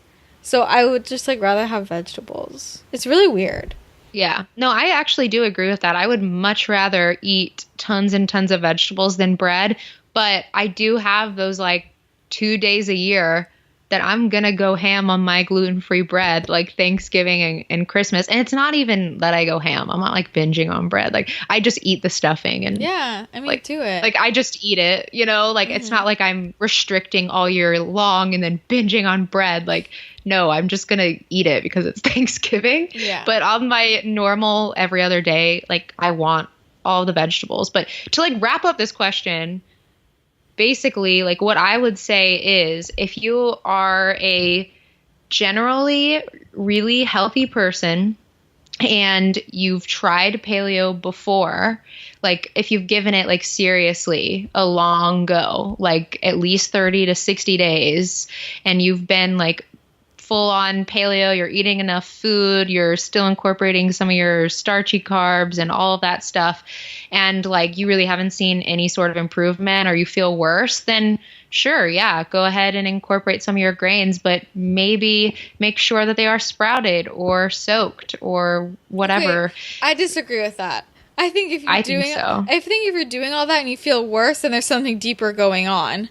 So I would just, like, rather have vegetables. It's really weird. Yeah. No, I actually do agree with that. I would much rather eat tons and tons of vegetables than bread. But I do have those, like, 2 days a year that I'm going to go ham on my gluten-free bread, like Thanksgiving and Christmas. And it's not even that I go ham. I'm not, like, binging on bread. Like, I just eat the stuffing. And yeah, I mean, like, do it. Like, I just eat it, you know? Like, It's not like I'm restricting all year long and then binging on bread. Like, no, I'm just going to eat it because it's Thanksgiving. Yeah. But on my normal every other day, like, I want all the vegetables. But to, like, wrap up this question, basically, like, what I would say is if you are a generally really healthy person and you've tried paleo before, like, if you've given it, like, seriously a long go, like at least 30 to 60 days, and you've been, like, full on paleo, you're eating enough food, you're still incorporating some of your starchy carbs and all of that stuff, and, like, you really haven't seen any sort of improvement or you feel worse, then sure, yeah, go ahead and incorporate some of your grains, but maybe make sure that they are sprouted or soaked or whatever. Okay, I disagree with that. I think if you're doing all that and you feel worse, then there's something deeper going on.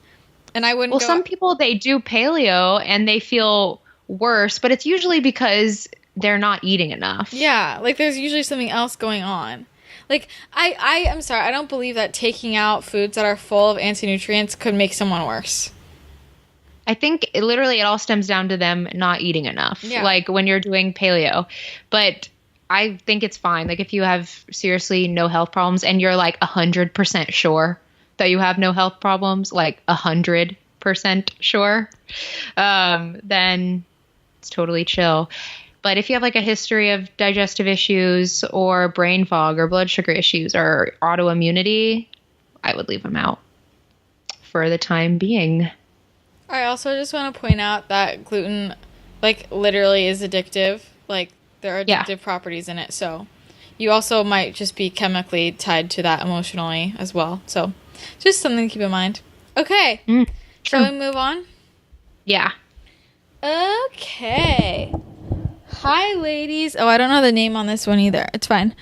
And I wouldn't. Well, some people, they do paleo and they feel worse, but it's usually because they're not eating enough. Yeah, like there's usually something else going on. Like I'm sorry, I don't believe that taking out foods that are full of anti-nutrients could make someone worse. I think it all stems down to them not eating enough. Yeah. Like when you're doing paleo. But I think it's fine. Like if you have seriously no health problems and you're like 100% sure that you have no health problems, like 100% sure, then it's totally chill. But if you have like a history of digestive issues or brain fog or blood sugar issues or autoimmunity, I would leave them out for the time being. I also just want to point out that gluten, like, literally is addictive. Like, there are addictive properties in it. So you also might just be chemically tied to that emotionally as well. So just something to keep in mind. Okay. Shall we move on? Yeah. Okay. Hi, ladies. Oh, I don't know the name on this one either. It's fine.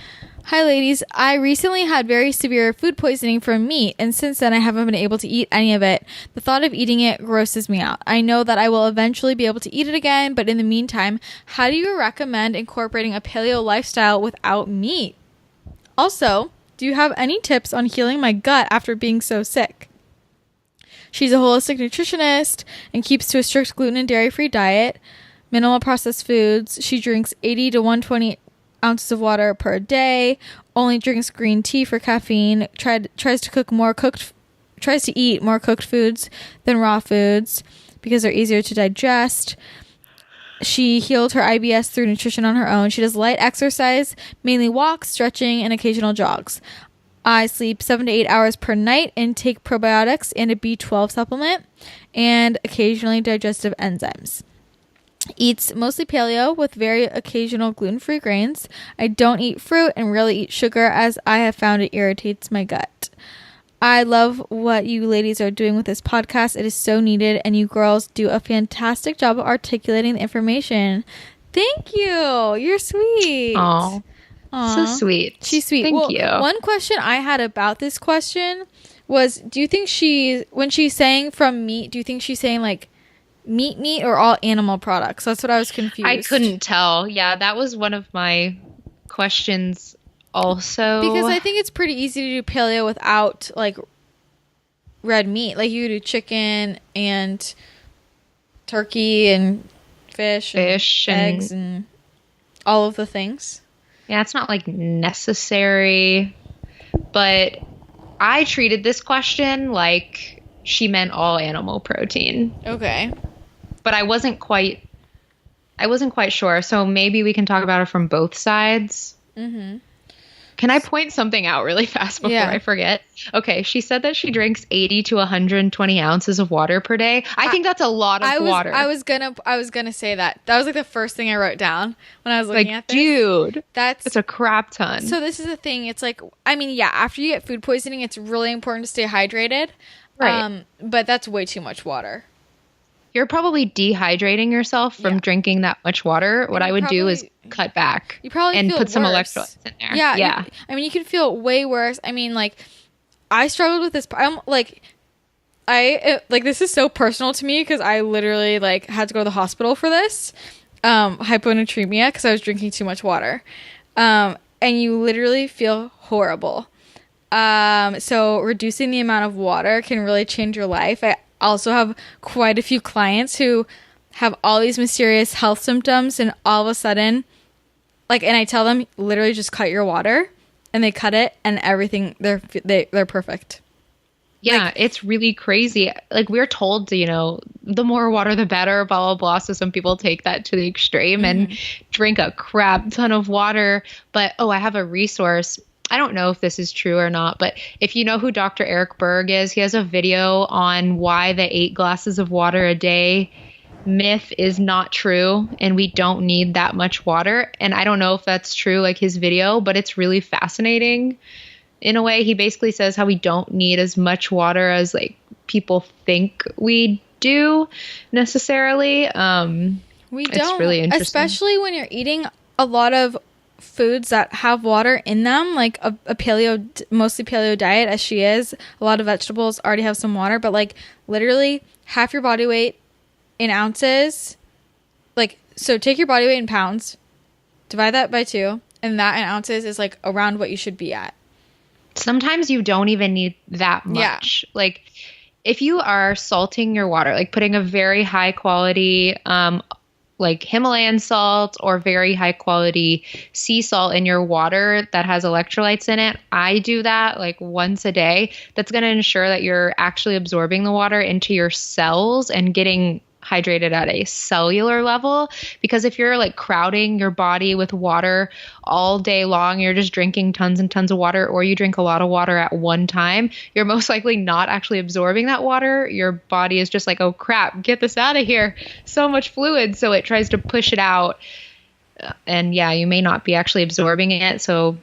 Hi, ladies. I recently had very severe food poisoning from meat, and since then I haven't been able to eat any of it. The thought of eating it grosses me out. I know that I will eventually be able to eat it again, but in the meantime, how do you recommend incorporating a paleo lifestyle without meat? Also, do you have any tips on healing my gut after being so sick? She's a holistic nutritionist and keeps to a strict gluten and dairy-free diet, minimal processed foods. She drinks 80 to 120 ounces of water per day, only drinks green tea for caffeine, tries to eat more cooked foods than raw foods because they're easier to digest. She healed her IBS through nutrition on her own. She does light exercise, mainly walks, stretching, and occasional jogs. I sleep 7 to 8 hours per night and take probiotics and a B12 supplement and occasionally digestive enzymes. Eats mostly paleo with very occasional gluten-free grains. I don't eat fruit and rarely eat sugar as I have found it irritates my gut. I love what you ladies are doing with this podcast. It is so needed, and you girls do a fantastic job of articulating the information. Thank you. You're sweet. Oh, so Aw. sweet. She's sweet. Thank you. One question I had about this question was, do you think when she's saying from meat, do you think she's saying like meat or all animal products? That's what I was confused. I couldn't tell. Yeah, that was one of my questions also. Because I think it's pretty easy to do paleo without like red meat. Like you do chicken and turkey and fish and eggs and all of the things. Yeah, it's not like necessary, but I treated this question like she meant all animal protein. Okay. But I wasn't quite sure. So maybe we can talk about it from both sides. Mm-hmm. Can I point something out really fast before I forget? Okay, she said that she drinks 80 to 120 ounces of water per day. I think that's a lot of water. I was gonna say that. That was like the first thing I wrote down when I was looking at this. Dude, that's a crap ton. So this is the thing. It's like, I mean, yeah, after you get food poisoning, it's really important to stay hydrated. Right. But that's way too much water. You're probably dehydrating yourself from drinking that much water. What I would do is cut back. You probably and feel put some worse. electrolytes in there. Yeah. I mean, you can feel way worse. I mean, like, I struggled with this. I'm like, this is so personal to me because I literally like had to go to the hospital for this hyponatremia because I was drinking too much water, and you literally feel horrible. So reducing the amount of water can really change your life. I also have quite a few clients who have all these mysterious health symptoms, and all of a sudden, like, and I tell them literally just cut your water, and they cut it, and everything they're perfect. Yeah, like, it's really crazy. Like, we're told to, the more water the better, blah blah blah. So some people take that to the extreme and drink a crap ton of water. But I have a resource. I don't know if this is true or not, but if you know who Dr. Eric Berg is, he has a video on why the 8 glasses of water a day myth is not true and we don't need that much water. And I don't know if that's true, like his video, but it's really fascinating in a way. He basically says how we don't need as much water as like people think we do necessarily. We don't. It's really interesting. Especially when you're eating a lot of foods that have water in them, like a mostly paleo diet as she is. A lot of vegetables already have some water, but like literally half your body weight in ounces. Like, so take your body weight in pounds, divide that by 2, and that in ounces is like around what you should be at. Sometimes you don't even need that much. Yeah. Like if you are salting your water, like putting a very high quality like Himalayan salt or very high quality sea salt in your water that has electrolytes in it. I do that like once a day. That's going to ensure that you're actually absorbing the water into your cells and getting hydrated at a cellular level. Because if you're like crowding your body with water all day long, you're just drinking tons and tons of water, or you drink a lot of water at one time, you're most likely not actually absorbing that water. Your body is just like, oh crap, get this out of here. So much fluid. So it tries to push it out. And yeah, you may not be actually absorbing it. So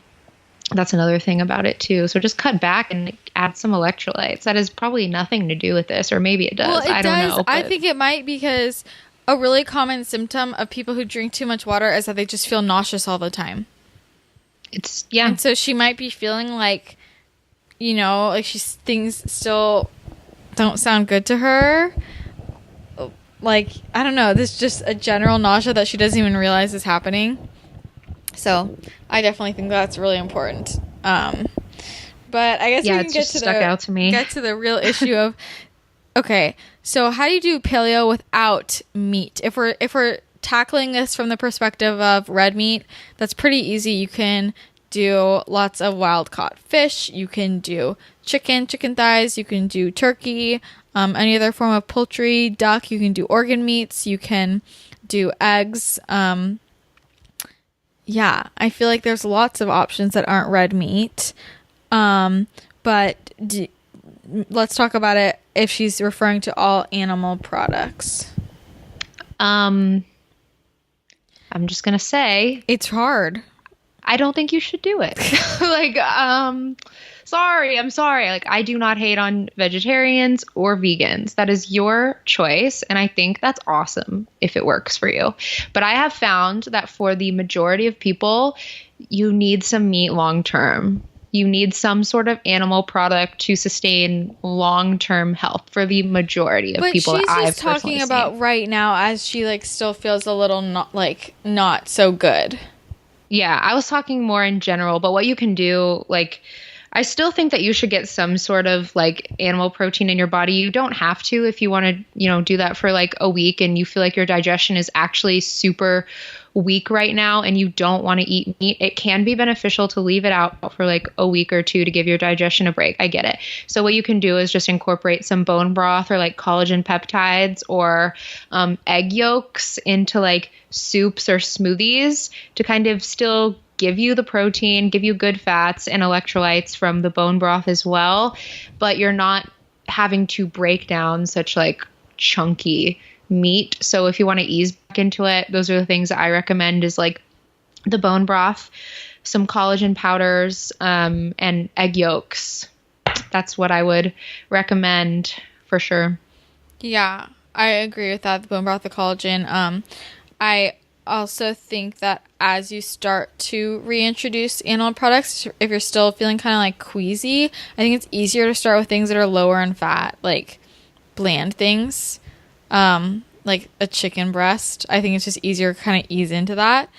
that's another thing about it too. So just cut back and add some electrolytes. That has probably nothing to do with this, or maybe it does. Well, I don't know. I think it might, because a really common symptom of people who drink too much water is that they just feel nauseous all the time. And so she might be feeling like, like things still don't sound good to her. Like, I don't know. This is just a general nausea that she doesn't even realize is happening. So I definitely think that's really important. But I guess we can get to the real issue of, okay, so how do you do paleo without meat? If we're tackling this from the perspective of red meat, that's pretty easy. You can do lots of wild caught fish. You can do chicken thighs. You can do turkey, any other form of poultry, duck. You can do organ meats. You can do eggs. Yeah, I feel like there's lots of options that aren't red meat. But let's talk about it if she's referring to all animal products. I'm just going to say, it's hard. I don't think you should do it. I'm sorry. Like, I do not hate on vegetarians or vegans. That is your choice. And I think that's awesome if it works for you. But I have found that for the majority of people, you need some meat long term. You need some sort of animal product to sustain long-term health for the majority of people that I've personally seen. But she's just talking about right now as she like still feels a little not so good. Yeah, I was talking more in general, but what you can do, like, I still think that you should get some sort of like animal protein in your body. You don't have to if you want to, do that for like a week and you feel like your digestion is actually super weak right now and you don't want to eat meat. It can be beneficial to leave it out for like a week or two to give your digestion a break. I get it. So what you can do is just incorporate some bone broth or like collagen peptides or egg yolks into like soups or smoothies to kind of still give you the protein, give you good fats and electrolytes from the bone broth as well, but you're not having to break down such like chunky meat. So if you want to ease back into it, those are the things that I recommend is like the bone broth, some collagen powders, and egg yolks. That's what I would recommend for sure. Yeah, I agree with that. The bone broth, the collagen. I also think that as you start to reintroduce animal products, if you're still feeling kind of like queasy, I think it's easier to start with things that are lower in fat, like bland things, like a chicken breast. I think it's just easier to kind of ease into that,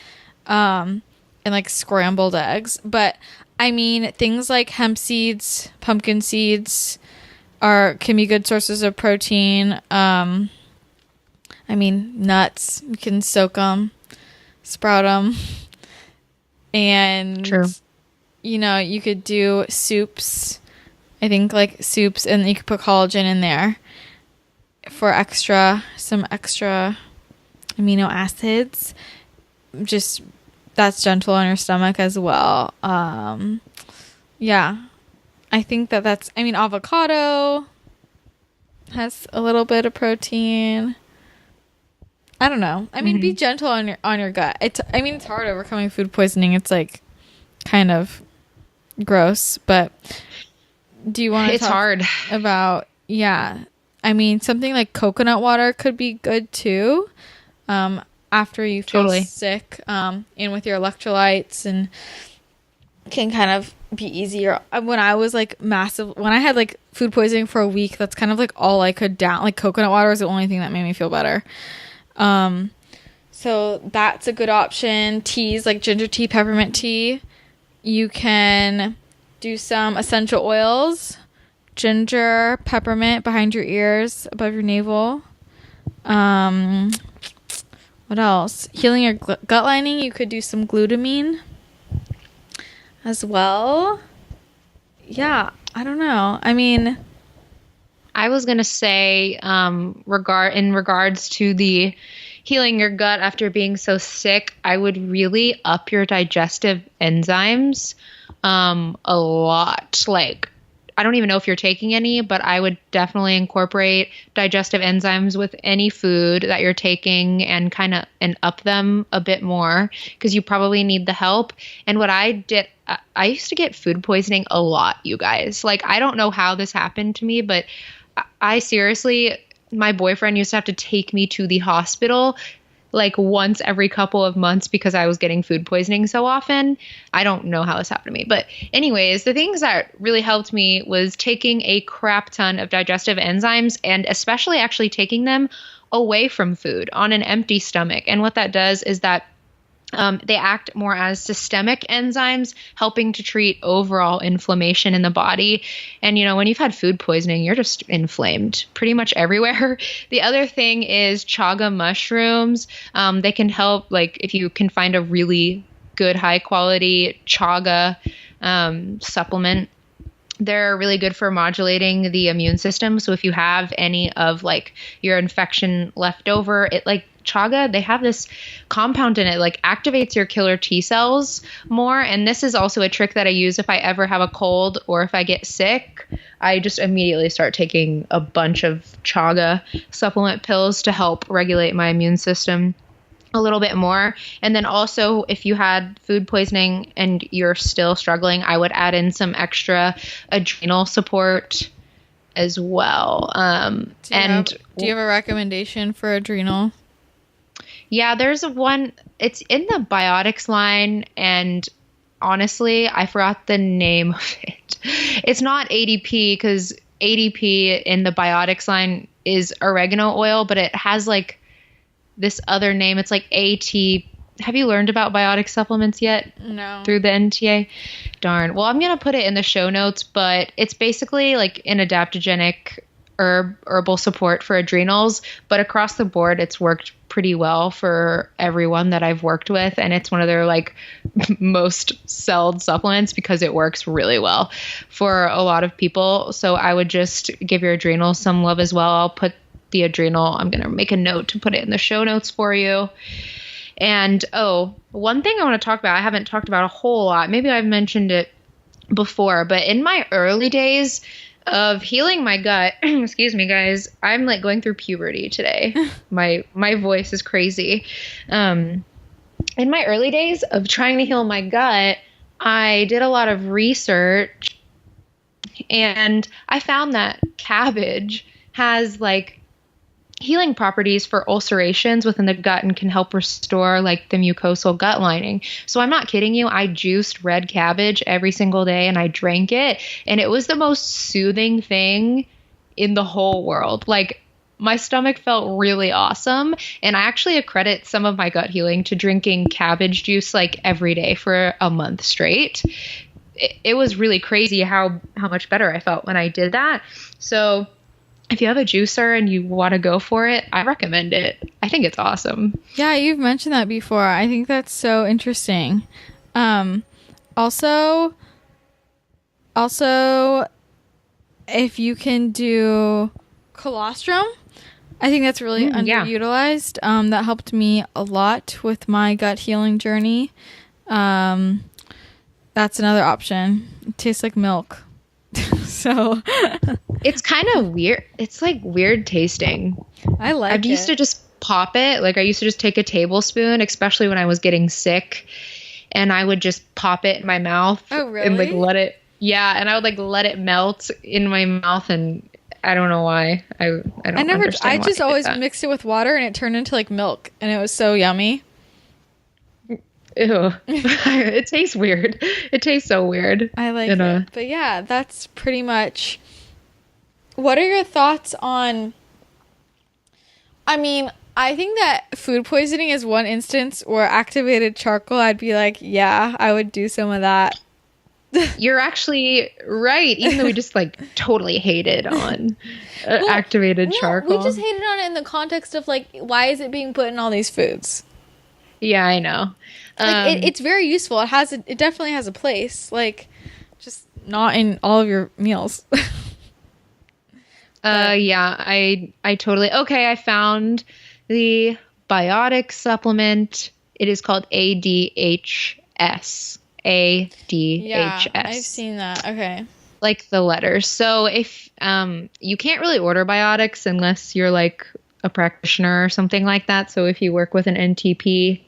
and like scrambled eggs. But I mean, things like hemp seeds, pumpkin seeds can be good sources of protein. I mean, nuts, you can soak them, sprout them, and, True. You could do soups, I think like soups, and you could put collagen in there for some extra amino acids. Just, that's gentle on your stomach as well. Yeah, I think avocado has a little bit of protein. I don't know. I mean, be gentle on your gut. It's hard overcoming food poisoning. It's like kind of gross, but do you want to talk hard about, yeah. I mean, something like coconut water could be good too. After you feel sick, and with your electrolytes, and can kind of be easier. When I was like when I had like food poisoning for a week, that's kind of like all I could down. Like coconut water was the only thing that made me feel better. So that's a good option. Teas like ginger tea, peppermint tea. You can do some essential oils, ginger, peppermint behind your ears, above your navel. What else? Healing your gut lining. You could do some glutamine as well. Yeah, I don't know. I mean, I was going to say, in regards to the healing your gut after being so sick, I would really up your digestive enzymes, a lot. Like, I don't even know if you're taking any, but I would definitely incorporate digestive enzymes with any food that you're taking and up them a bit more because you probably need the help. And what I did, I used to get food poisoning a lot, you guys. Like, I don't know how this happened to me, but I seriously, my boyfriend used to have to take me to the hospital like once every couple of months because I was getting food poisoning so often. I don't know how this happened to me. But anyways, the things that really helped me was taking a crap ton of digestive enzymes and especially actually taking them away from food on an empty stomach. And what that does is that they act more as systemic enzymes, helping to treat overall inflammation in the body. And, when you've had food poisoning, you're just inflamed pretty much everywhere. The other thing is chaga mushrooms. They can help, like, if you can find a really good, high quality chaga supplement. They're really good for modulating the immune system. So if you have any of like your infection left over, chaga, they have this compound in it, like activates your killer T cells more. And this is also a trick that I use if I ever have a cold or if I get sick. I just immediately start taking a bunch of chaga supplement pills to help regulate my immune system. a little bit more. And then also, if you had food poisoning and you're still struggling, I would add in some extra adrenal support as well. Do you have a recommendation for adrenal? Yeah, there's one. It's in the biotics line, and honestly, I forgot the name of it. It's not ADP, because ADP in the biotics line is oregano oil, but it has like this other name. It's like AT. Have you learned about biotic supplements yet? No. Through the NTA? Darn. Well, I'm going to put it in the show notes, but it's basically like an adaptogenic herbal support for adrenals, but across the board, it's worked pretty well for everyone that I've worked with. And it's one of their like most sold supplements because it works really well for a lot of people. So I would just give your adrenals some love as well. I'll put the adrenal, I'm going to make a note to put it in the show notes for you. And one thing I want to talk about, I haven't talked about a whole lot. Maybe I've mentioned it before, but in my early days of healing my gut, excuse me, guys, I'm like going through puberty today. My voice is crazy. In my early days of trying to heal my gut, I did a lot of research, and I found that cabbage has like healing properties for ulcerations within the gut and can help restore like the mucosal gut lining. So I'm not kidding you. I juiced red cabbage every single day and I drank it, and it was the most soothing thing in the whole world. Like, my stomach felt really awesome, and I actually accredit some of my gut healing to drinking cabbage juice like every day for a month straight. It was really crazy how much better I felt when I did that. So if you have a juicer and you want to go for it, I recommend it. I think it's awesome. Yeah, you've mentioned that before. I think that's so interesting. Also, if you can do colostrum, I think that's really underutilized. Yeah. That helped me a lot with my gut healing journey. That's another option. It tastes like milk. So it's kind of weird. It's like weird tasting. I like it. I used to just pop it. Like, I used to just take a tablespoon, especially when I was getting sick, and I would just pop it in my mouth. Oh, really? And like let it, and I would like let it melt in my mouth, and I don't know why. I just always mixed it with water and it turned into like milk, and it was so yummy. Ew. It tastes weird. It tastes so weird. I like it. But yeah, that's pretty much. What are your thoughts on... I mean, I think that food poisoning is one instance where activated charcoal, I'd be like, yeah, I would do some of that. You're actually right, even though we just like totally hated on activated charcoal. We just hated on it in the context of like, why is it being put in all these foods? Yeah, I know. Like, it's very useful. It definitely has a place. Like, just not in all of your meals. Yeah, I totally. Okay, I found the biotic supplement. It is called ADHS. ADHS. Yeah, I've seen that. Okay. Like the letters. So if you can't really order biotics unless you're like a practitioner or something like that. So if you work with an NTP,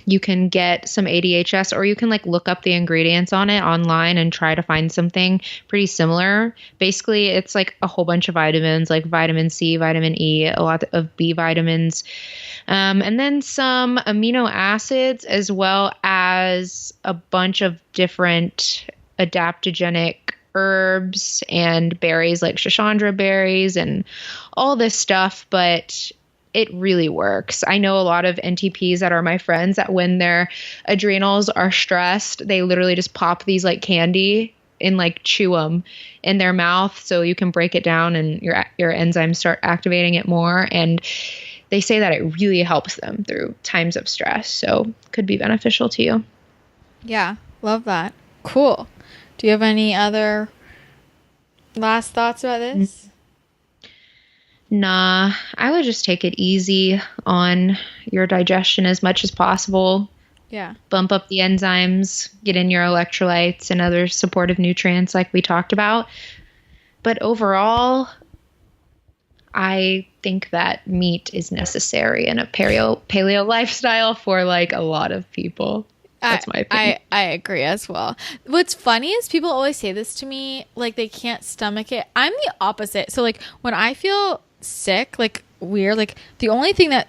you can get some ADHS, or you can like look up the ingredients on it online and try to find something pretty similar. Basically, it's like a whole bunch of vitamins, like vitamin C, vitamin E, a lot of B vitamins, and then some amino acids, as well as a bunch of different adaptogenic herbs and berries like Shashandra berries and all this stuff. But it really works. I know a lot of NTPs that are my friends that when their adrenals are stressed, they literally just pop these like candy and like chew them in their mouth so you can break it down and your enzymes start activating it more. And they say that it really helps them through times of stress. So could be beneficial to you. Yeah, love that. Cool. Do you have any other last thoughts about this? Nah, I would just take it easy on your digestion as much as possible. Yeah. Bump up the enzymes, get in your electrolytes and other supportive nutrients like we talked about. But overall, I think that meat is necessary in a paleo lifestyle for like a lot of people. That's my opinion. I agree as well. What's funny is people always say this to me, like they can't stomach it. I'm the opposite. So like when I feel sick, like weird, like the only thing that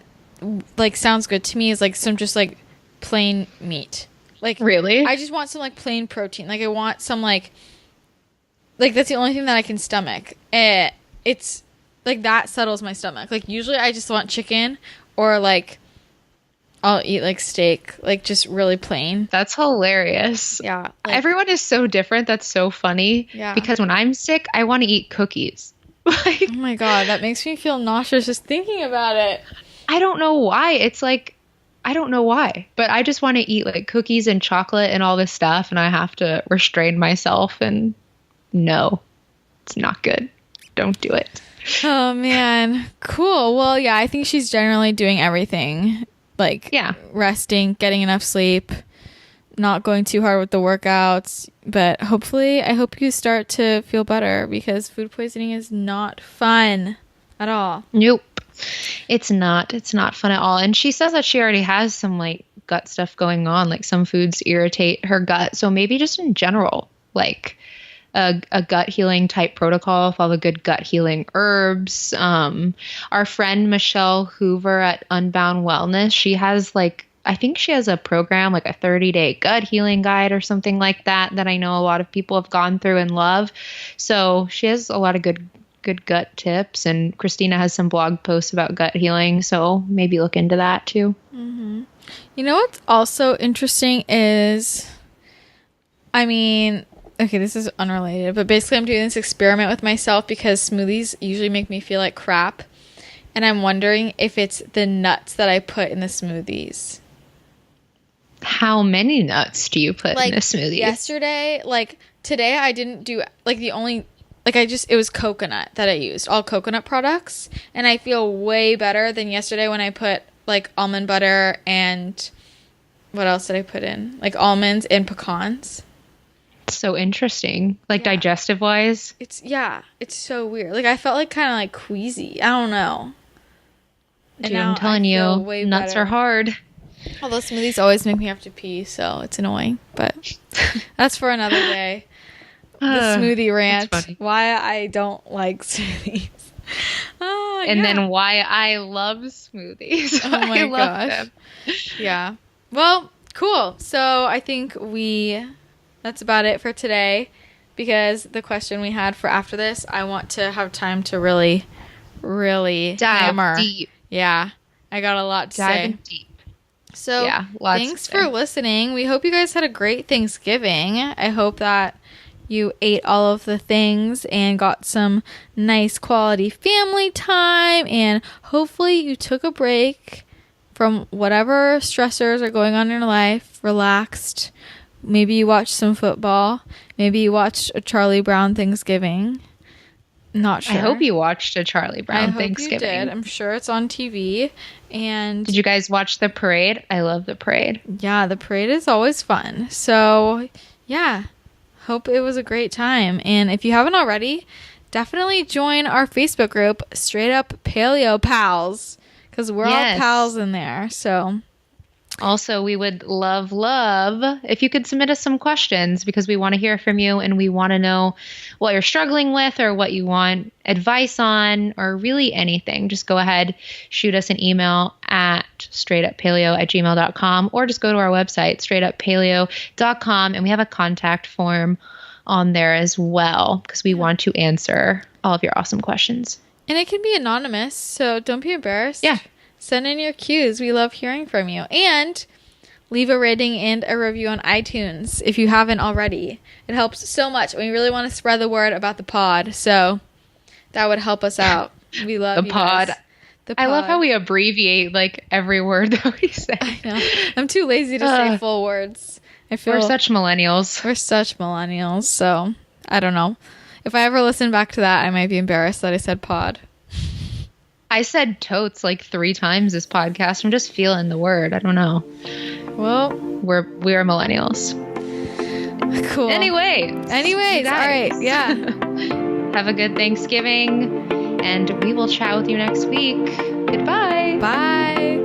like sounds good to me is like some just like plain meat. Like really? I just want some like plain protein. Like I want some like that's the only thing that I can stomach. It's like that settles my stomach. Like usually I just want chicken or like I'll eat like steak, like just really plain. That's hilarious. Yeah. Like, everyone is so different. That's so funny. Yeah. Because when I'm sick, I want to eat cookies. Like, oh my God, that makes me feel nauseous just thinking about it. I don't know why. It's like, I don't know why, but I just want to eat like cookies and chocolate and all this stuff. And I have to restrain myself and no, it's not good. Don't do it. Oh man. Cool. Well, yeah, I think she's generally doing everything. Like, yeah, resting, getting enough sleep, not going too hard with the workouts. But hopefully, I hope you start to feel better because food poisoning is not fun at all. Nope. It's not. It's not fun at all. And she says that she already has some like gut stuff going on. Like some foods irritate her gut. So maybe just in general, like a gut healing type protocol, follow good gut healing herbs. Our friend Michelle Hoover at Unbound Wellness, she has like, I think she has a program, like a 30-day gut healing guide or something like that I know a lot of people have gone through and love. So she has a lot of good gut tips, and Christina has some blog posts about gut healing. So maybe look into that too. Mm-hmm. You know what's also interesting is, I mean, okay, this is unrelated, but basically I'm doing this experiment with myself because smoothies usually make me feel like crap. And I'm wondering if it's the nuts that I put in the smoothies. How many nuts do you put in the smoothies? Yesterday, like today I didn't do, like the only, like it was coconut that I used, all coconut products. And I feel way better than yesterday when I put like almond butter and what else did I put in? Like almonds and pecans. So interesting. Like digestive wise. It's so weird. Like I felt like kind of like queasy. I don't know. Dude, I'm telling you, nuts are hard. Although smoothies always make me have to pee, so it's annoying. But that's for another day. The smoothie rant. Why I don't like smoothies. Then why I love smoothies. Oh my gosh. Them. Yeah. Well, cool. So I think that's about it for today, because the question we had for after this, I want to have time to really, really dive deep. Yeah, I got a lot to say. Dive deep. So thanks for listening. We hope you guys had a great Thanksgiving. I hope that you ate all of the things and got some nice quality family time, and hopefully you took a break from whatever stressors are going on in your life, relaxed. Maybe you watched some football. Maybe you watched a Charlie Brown Thanksgiving. Not sure. I hope you watched a Charlie Brown Thanksgiving. You did. I'm sure it's on TV. And did you guys watch the parade? I love the parade. Yeah, the parade is always fun. So, yeah. Hope it was a great time. And if you haven't already, definitely join our Facebook group, Straight Up Paleo Pals, because we're all pals in there. So also, we would love if you could submit us some questions, because we want to hear from you and we want to know what you're struggling with or what you want advice on, or really anything. Just go ahead, shoot us an email at straightuppaleo@gmail.com, or just go to our website, straightuppaleo.com, and we have a contact form on there as well, because we want to answer all of your awesome questions. And it can be anonymous, so don't be embarrassed. Yeah. Send in your cues. We love hearing from you. And leave a rating and a review on iTunes if you haven't already. It helps so much. We really want to spread the word about the pod, so that would help us out. We love the pod. I love how we abbreviate like every word that we say. I know. I'm too lazy to say full words. We're such millennials. We're such millennials, so I don't know. If I ever listen back to that, I might be embarrassed that I said pod. I said totes like 3 times this podcast. I'm just feeling the word. I don't know. Well, we're millennials. Cool. Anyways, all right. Yeah. Have a good Thanksgiving, and we will chat with you next week. Goodbye. Bye.